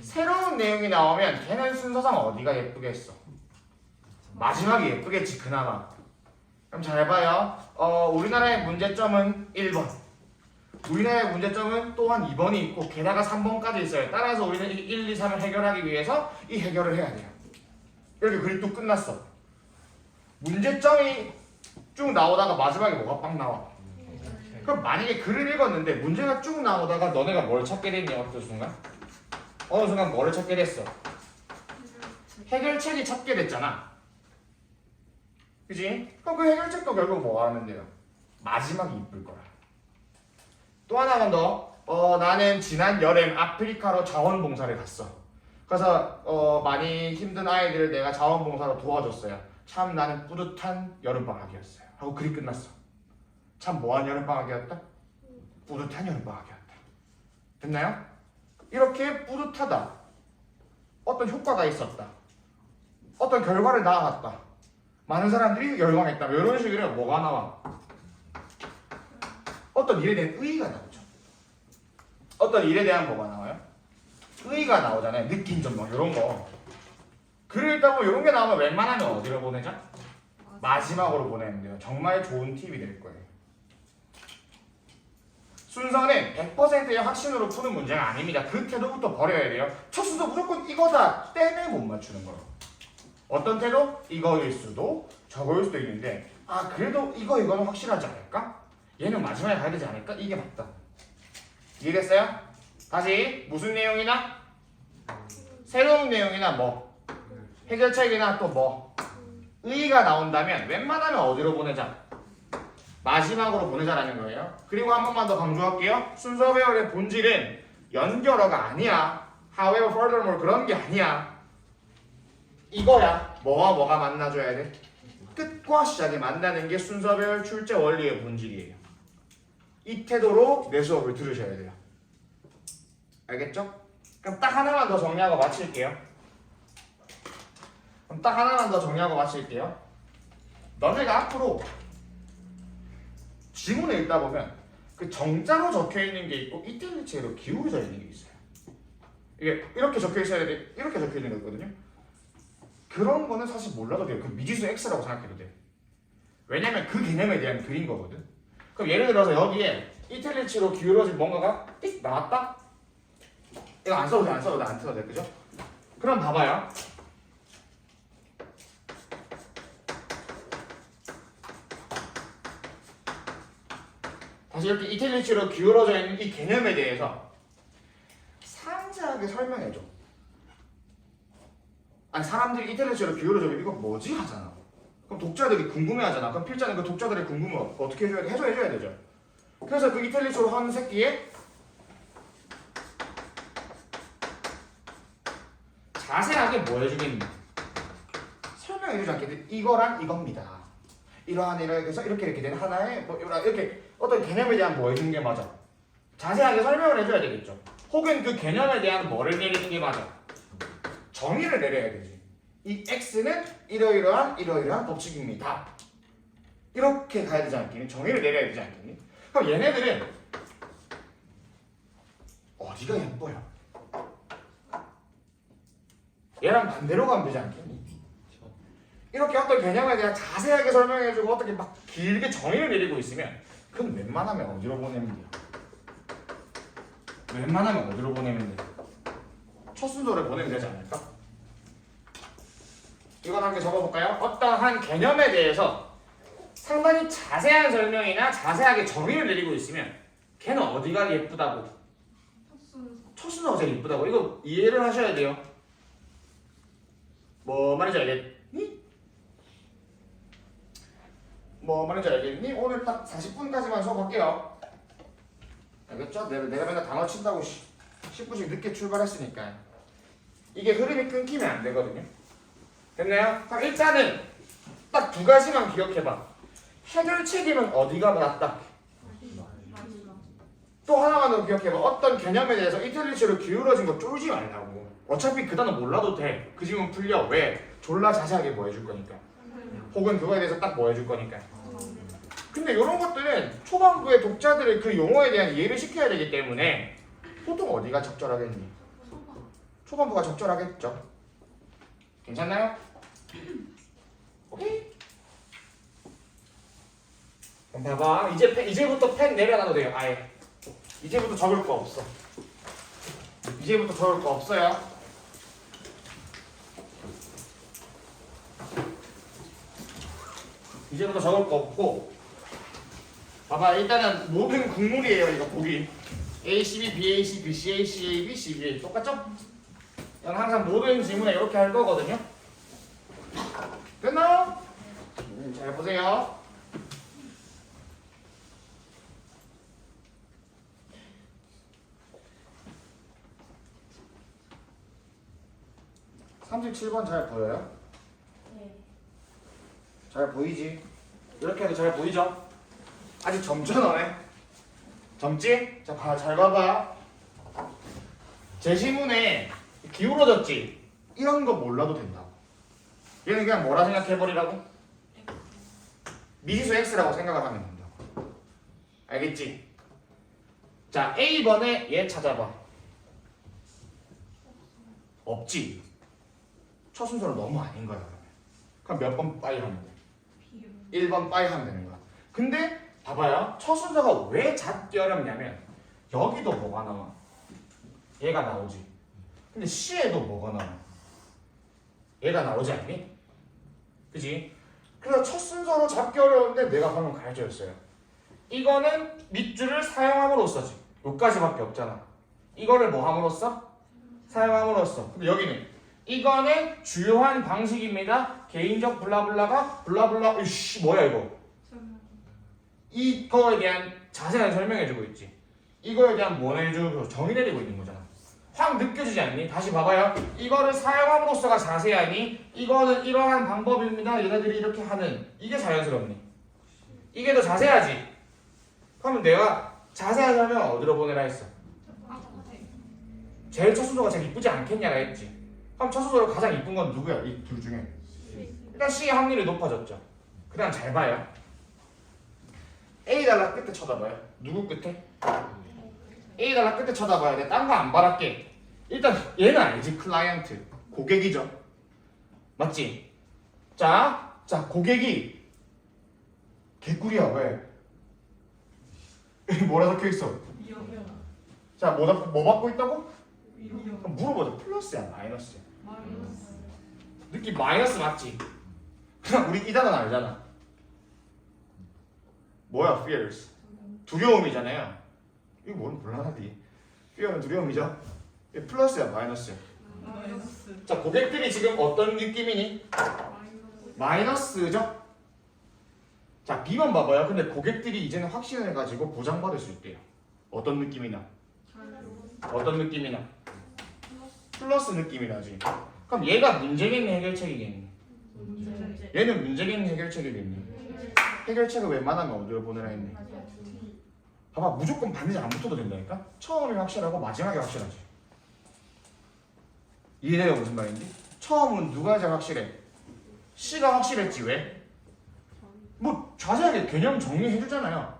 C: 새로운 내용이 나오면 걔는 순서상 어디가 예쁘겠어? 마지막이 예쁘겠지 그나마. 그럼 잘 봐요. 우리나라의 문제점은 1번. 우리나라의 문제점은 또한 2번이 있고 게다가 3번까지 있어요. 따라서 우리는 1, 2, 3을 해결하기 위해서 이 해결을 해야 돼요. 이렇게 글이 또 끝났어. 문제점이 쭉 나오다가 마지막에 뭐가 빡 나와? 그럼 만약에 글을 읽었는데 문제가 쭉 나오다가 너네가 뭘 찾게 됐니? 어느 순간 뭐를 찾게 됐어? 해결책이 찾게 됐잖아. 그지? 그럼 그 해결책도 결국 뭐 하면 돼요? 마지막이 이쁠 거라. 또 하나만 더. 나는 지난 여름 아프리카로 자원봉사를 갔어. 그래서 많이 힘든 아이들을 내가 자원봉사로 도와줬어요. 참 나는 뿌듯한 여름방학이었어요. 하고 글이 끝났어. 참 뭐한 여름방학이었다? 뿌듯한 여름방학이었다. 됐나요? 이렇게 뿌듯하다. 어떤 효과가 있었다. 어떤 결과를 낳아갔다. 많은 사람들이 열광했다. 이런 식으로 뭐가 나와? 어떤 일에 대한 의의가 나오죠. 어떤 일에 대한 뭐가 나와요? 의의가 나오잖아요. 느낀 점 뭐 이런 거. 글을 읽다 보면 이런 게 나오면 웬만하면 어디로 보내자? 마지막으로 보내면 돼요. 정말 좋은 팁이 될 거예요. 순서는 100%의 확신으로 푸는 문제가 아닙니다. 그 태도부터 버려야 돼요. 첫 순서 무조건 이거다 때문에 못 맞추는 거예요. 어떤 태도? 이거일 수도 저거일 수도 있는데 그래도 이거는 확실하지 않을까? 얘는 마지막에 가야 되지 않을까? 이게 맞다. 이해됐어요? 다시 무슨 내용이나? 새로운 내용이나 뭐? 해결책이나 또 뭐? 의의가 나온다면 웬만하면 어디로 보내자? 마지막으로 보내자라는 거예요. 그리고 한 번만 더 강조할게요. 순서 배열의 본질은 연결어가 아니야. However, furthermore 그런 게 아니야. 이거야. 뭐가 만나줘야 돼? 끝과 시작이 만나는 게 순서 배열 출제 원리의 본질이에요. 이 태도로 내 수업을 들으셔야 돼요. 알겠죠? 그럼 딱 하나만 더 정리하고 마칠게요. 너네가 앞으로 지문을 읽다 보면 그 정자로 적혀 있는 게 있고 이탈리체로 기울어져 있는 게 있어요. 이게 이렇게 적혀 있어야 돼. 이렇게 적혀 있는 거 있거든요. 그런 거는 사실 몰라도 돼요. 그 미지수 X라고 생각해도 돼. 왜냐면 그 개념에 대한 글인 거거든. 그럼 예를 들어서 여기에 이탈리체로 기울어진 뭔가가 띡 나왔다? 이거 안 써도 돼. 그죠? 그럼 봐봐요. 다시 이렇게 이탈리체로 기울어져 있는 이 개념에 대해서 상세하게 설명해줘. 아니 사람들이 이탈리체로 기울어져 있는 이거 뭐지? 하잖아. 그럼 독자들이 궁금해하잖아. 그럼 필자는 그 독자들의 궁금을 어떻게 해줘야 돼? 해줘야 되죠. 그래서 그 이탈리체로 한 새끼에 자세하게 뭐 해주겠니? 설명해주지 않겠니? 이거랑 이겁니다. 이러한 이렇게 해서 이렇게 되는 하나의 뭐 이렇게 어떤 개념에 대한 뭐 해주는 게 맞아. 자세하게 설명을 해줘야 되겠죠. 혹은 그 개념에 대한 뭐를 내리는 게 맞아. 정의를 내려야 되지. 이 x는 이러이러한 법칙입니다. 이렇게 가야 되지 않겠니? 정의를 내려야 되지 않겠니? 그럼 얘네들은 어디가 예뻐요? 얘랑 반대로 가면 되지 않겠니? 이렇게 어떤 개념에 대한 자세하게 설명해주고 어떻게 막 길게 정의를 내리고 있으면 그건 웬만하면 어디로 보내면 돼요? 웬만하면 어디로 보내면 돼요? 첫 순서를 보내면 되지 않을까? 이건 함께 적어볼까요? 어떠한 개념에 대해서 상당히 자세한 설명이나 자세하게 정의를 내리고 있으면 걔는 어디가 예쁘다고? 첫 순서가 제일 예쁘다고. 이거 이해를 하셔야 돼요. 뭐 말인지 알겠니? 뭐 말인지 알겠니? 오늘 딱 40분까지만 수업할게요. 알겠죠? 내가 맨날 단어 친다고 10분씩 늦게 출발했으니까 이게 흐름이 끊기면 안 되거든요. 됐나요? 그럼 일단은 딱 두 가지만 기억해봐. 해결책임은 어디가 낫다? 또 하나만 더 기억해봐. 어떤 개념에 대해서 이탈리치로 기울어진 거 쫄지 말라고. 어차피 그 단어 몰라도 돼. 그 질문 풀려. 왜? 졸라 자세하게 뭐 해줄 거니까. 혹은 그거에 대해서 딱 뭐 해줄 거니까. 근데 이런 것들은 초반부에 독자들의 그 용어에 대한 이해를 시켜야 되기 때문에 보통 어디가 적절하겠니? 초반부가 적절하겠죠. 괜찮나요? 오케이? 그럼 봐봐. 이제부터 펜 내려놔도 돼요. 아예. 이제부터 적을 거 없어. 이제부터 적을 거 없어요. 이제부터 적을 거 없고 봐봐. 일단은 모든 국물이에요. 이거 보기 ACB, BAC, BCA, CAB, CBA 똑같죠? 이건 항상 모든 질문에 이렇게 할 거거든요. 됐나요? 잘 보세요. 37번 잘 보여요?
B: 네.
C: 잘 보이지? 이렇게 해도 잘 보이죠? 아직 점잖아네. 점지? 자, 잘 봐봐. 제시문에 기울어졌지? 이런 거 몰라도 된다고. 얘는 그냥 뭐라 생각해버리라고? 미지수 x라고 생각을 하면 된다고. 알겠지? 자, A번에 얘 찾아봐. 없지? 첫 순서는 너무 아닌 거야. 그럼 몇 번 빠이 하면 돼? 1번 빠이 하면 되는 거야. 근데 봐봐요. 첫 순서가 왜 잦게 어렵냐면 여기도 뭐가 나와? 얘가 나오지. 근데 C에도 뭐가 나와? 얘가 나오지 않니? 그지? 그래서 첫 순서로 잡기 어려운데 내가 방금 가르쳐줬어요. 이거는 밑줄을 사용함으로써지. 여기까지밖에 없잖아. 이거를 뭐 함으로써? 사용함으로써. 근데 여기는 이거는 주요한 방식입니다. 개인적 블라블라가 블라블라. 이씨 뭐야 이거? 이거에 대한 자세한 설명해주고 있지. 이거에 대한 뭐 내주고 정의 내리고 있는 거잖아. 확 느껴지지 않니? 다시 봐봐요. 이거를 사용함으로써가 자세하니 이거는 이러한 방법입니다. 얘네들이 이렇게 하는 이게 자연스럽니? 이게 더 자세하지? 그러면 내가 자세한 설명을 어디로 보내라 했어? 제일 첫 순서가 제일 이쁘지 않겠냐라 했지. 그럼 첫 순서로 가장 이쁜 건 누구야? 이 둘 중에 일단 C의 확률이 높아졌죠. 그 다음 잘 봐요. A 달러 끝에 쳐다봐요. 누구 끝에? A 달러 끝에 쳐다봐야 돼. 딴 거 안 바랄게. 일단 얘는 알지? 클라이언트 고객이죠. 맞지? 자 고객이 개꿀이야. 왜? 뭐라 적혀있어? 자 뭐 받고 있다고? 그럼 물어보자. 플러스야 마이너스야? 느낌 마이너스 맞지? 그냥 우리 이 단어는 알잖아. 뭐야 fears? 두려움이잖아요. 이거 뭔 곤란하디? fear는 두려움이죠? 이게 플러스야 마이너스야? 자 고객들이 지금 어떤 느낌이니? 마이너스죠? 자 B만 봐봐요. 근데 고객들이 이제는 확신을 가지고 보장받을 수 있대요. 어떤 느낌이나? 어떤 느낌이나? 플러스 느낌이 나지. 그럼 얘가 문제겠니 해결책이겠니?
B: 문제.
C: 얘는 문제겠니 해결책이겠니? 해결책을 웬만하면 어디로 보내라 했니? 봐봐 무조건 반드시 안 붙어도 된다니까? 처음이 확실하고 마지막이 확실하지. 이해돼요 무슨 말인지? 처음은 누가 제일 확실해? C가 확실했지 왜? 뭐 자세하게 개념 정리해주잖아요.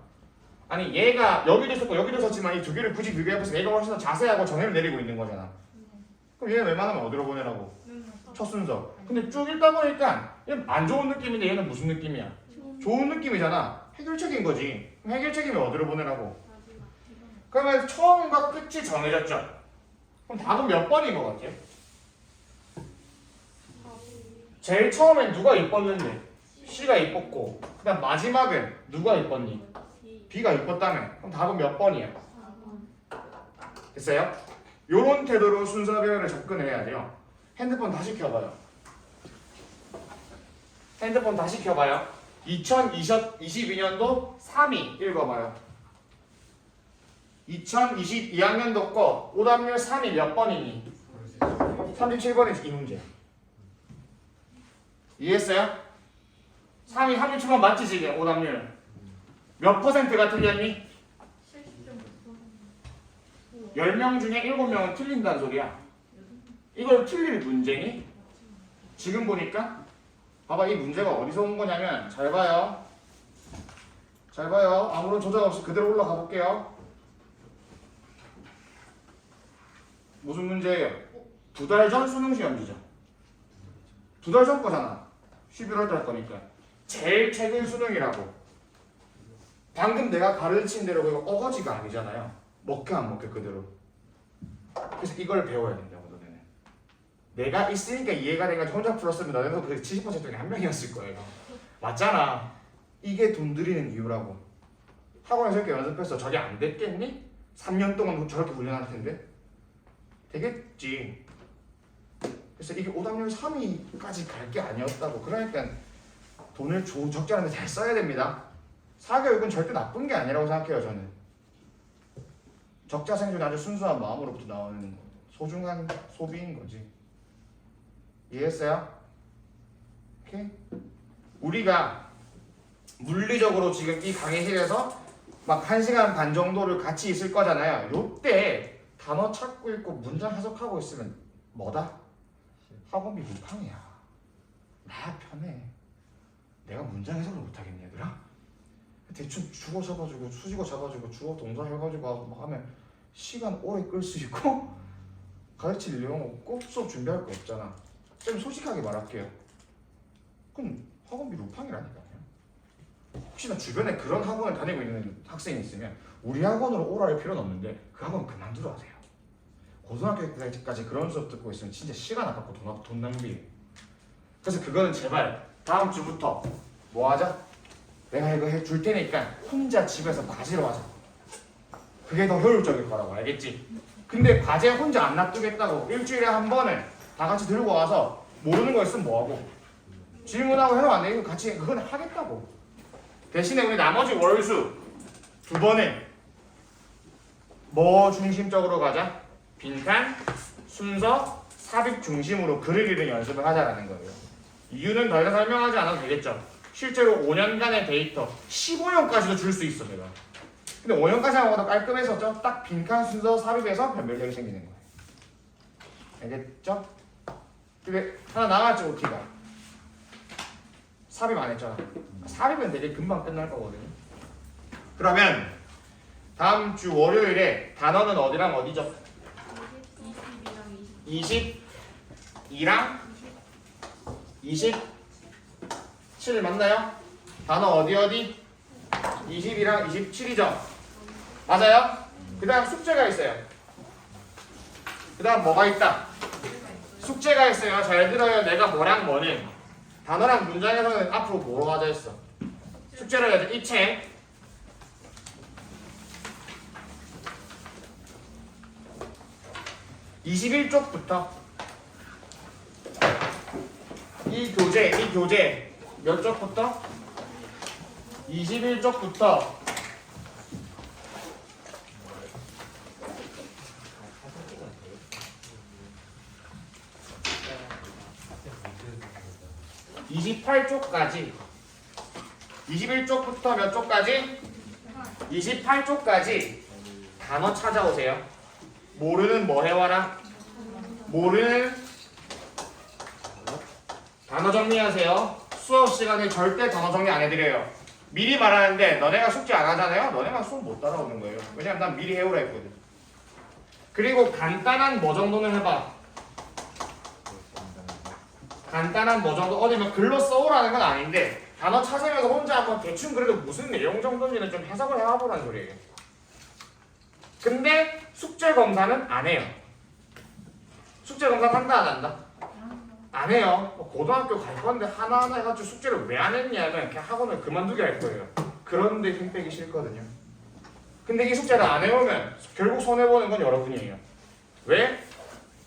C: 아니 얘가 여기도 있었고 여기도 있었지만 이 두 개를 굳이 비교해봐서 얘가 훨씬 더 자세하고 정의를 내리고 있는 거잖아. 그럼 얘는 웬만하면 어디로 보내라고? 첫 순서. 근데 쭉 읽다 보니까 얘는 안 좋은 느낌인데 얘는 무슨 느낌이야? 좋은 느낌이잖아. 해결책인 거지. 그럼 해결책이면 어디로 보내라고? 그러면 처음과 끝이 정해졌죠. 그럼 답은 몇 번인 것 같아요? 제일 처음엔 누가 이뻤는데? C가 이뻤고 그 다음 마지막은 누가 이뻤니? B가 이뻤다며. 그럼 답은 몇 번이야? 됐어요? 요런 태도로 순서별을 접근을 해야 돼요. 핸드폰 다시 켜봐요. 핸드폰 다시 켜봐요. 2022년도 3위 읽어봐요. 2022학년도 거 오답률 3위 몇 번이니? 37번이지 이 문제. 이해했어요? 3위 37번 맞지 지금 오답률? 몇 퍼센트가 틀렸니? 10명 중에 7명은 틀린다는 소리야. 이걸 틀릴 문제니? 지금 보니까 봐봐 이 문제가 어디서 온 거냐면 잘 봐요. 잘 봐요. 아무런 조작 없이 그대로 올라가 볼게요. 무슨 문제예요? 2달 전 수능 시험지죠. 2달 전 거잖아. 11월 달 거니까. 제일 최근 수능이라고. 방금 내가 가르친 대로 이거 어거지가 아니잖아요. 먹혀 안 먹혀 그대로. 그래서 이걸 배워야 된다고 너네는. 내가 있으니까 이해가 돼가지고 혼자 풀었으면 너네도 그 70% 중에 한 명이었을 거예요. 맞잖아. 이게 돈 들이는 이유라고. 학원에서 이렇게 연습해서 저게 안 됐겠니? 3년 동안 저렇게 훈련할 텐데. 되겠지. 그래서 이게 오답률 3위까지 갈 게 아니었다고. 그러니까 돈을 적지 않은데 잘 써야 됩니다. 사교육은 절대 나쁜 게 아니라고 생각해요 저는. 적자 생존이 아주 순수한 마음으로부터 나오는 소중한 소비인 거지. 이해했어요? 오케이? 우리가 물리적으로 지금 이 강의실에서 막 1시간 반 정도를 같이 있을 거잖아요. 요때 단어 찾고 읽고 문장 해석하고 있으면 뭐다? 학원비 루팡이야. 나 편해. 내가 문장 해석을 못하겠니 얘들아? 대충 주어 잡아주고 수식어 잡아주고 주어 동사 해가지고 막 하면 시간 오래 끌 수 있고 가르칠 내용 없고 수업 준비할 거 없잖아. 좀 솔직하게 말할게요. 그럼 학원비 루팡이라니까요. 혹시나 주변에 그런 학원을 다니고 있는 학생이 있으면 우리 학원으로 오라할 필요는 없는데 그 학원 그만두러 하세요. 고등학교 때까지 그런 수업 듣고 있으면 진짜 시간 아깝고 돈 낭비. 그래서 그거는 제발 다음 주부터 뭐 하자? 내가 이거 해줄 테니까 혼자 집에서 과제로 하자. 그게 더 효율적일 거라고 알겠지? 근데 과제 혼자 안 놔두겠다고 일주일에 한 번을 다 같이 들고 와서 모르는 거 있으면 뭐하고 질문하고 해도 안 되고 같이 그건 하겠다고. 대신에 우리 나머지 월수 2번은 뭐 중심적으로 가자? 빈칸, 순서, 삽입 중심으로 글을 읽는 연습을 하자라는 거예요. 이유는 더 이상 설명하지 않아도 되겠죠. 실제로 5년간의 데이터 15년까지도 줄 수 있어 내가. 근데 5년까지 하고도 깔끔했었죠. 딱 빈칸 순서 삽입해서 변별력이 생기는 거예요. 알겠죠? 근데 하나 나왔지 OT가. 삽입 안 했잖아. 삽입은 되게 금방 끝날 거거든요. 그러면 다음 주 월요일에 단어는 어디랑 어디죠? 22랑 27 맞나요? 단어 어디? 20이랑 27이죠? 맞아요? 그 다음 숙제가 있어요. 그 다음 뭐가 있다? 숙제가 있어요. 잘 들어요. 내가 뭐랑 뭐는 단어랑 문장에서는 앞으로 뭐로 하자 했어? 숙제를 해야죠. 이 책 21쪽부터 이 교재 몇 쪽부터? 21쪽부터 28쪽까지 21쪽부터 몇 쪽까지? 28쪽까지 단어 찾아오세요. 모르는 뭐 해와라? 모르는 단어 정리하세요. 수업 시간에 절대 단어 정리 안 해드려요. 미리 말하는데 너네가 숙제 안 하잖아요? 너네가 수업 못 따라오는 거예요. 왜냐면 난 미리 해오라 했거든. 그리고 간단한 뭐 정도는 해봐. 간단한 뭐 정도 어디 뭐 글로 써오라는 건 아닌데 단어 찾으면서 혼자 한번 대충 그래도 무슨 내용 정도인지는 좀 해석을 해와보라는 소리예요. 근데 숙제 검사는 안 해요. 숙제 검사 한다 안 한다? 안 해요. 고등학교 갈 건데 하나하나 해가지고 숙제를 왜 안 했냐면 그냥 학원을 그만두게 할 거예요. 그런데 힘 빼기 싫거든요. 근데 이 숙제를 안 해오면 결국 손해보는 건 여러분이에요. 왜?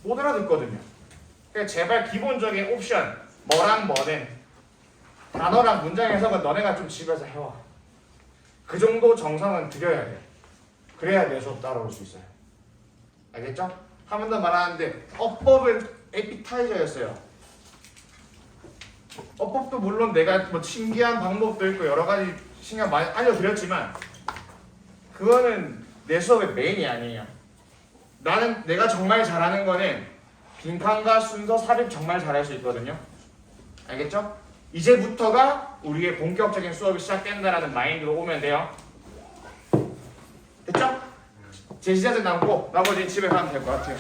C: 못 알아듣거든요. 그러니까 제발 기본적인 옵션 뭐랑 뭐는 단어랑 문장 해석은 너네가 좀 집에서 해와. 그 정도 정성은 드려야 돼. 그래야 내 수업 따라올 수 있어요. 알겠죠? 한 번 더 말하는데 어법은 에피타이저였어요. 어법도 물론 내가 뭐 신기한 방법도 있고 여러 가지 신경 많이 알려드렸지만 그거는 내 수업의 메인이 아니에요. 나는 내가 정말 잘하는 거는 빈칸과 순서 삽입 정말 잘할 수 있거든요. 알겠죠? 이제부터가 우리의 본격적인 수업이 시작된다라는 마인드로 오면 돼요. 됐죠? 제시자들 남고 나머지는 집에 가면 될 것 같아요.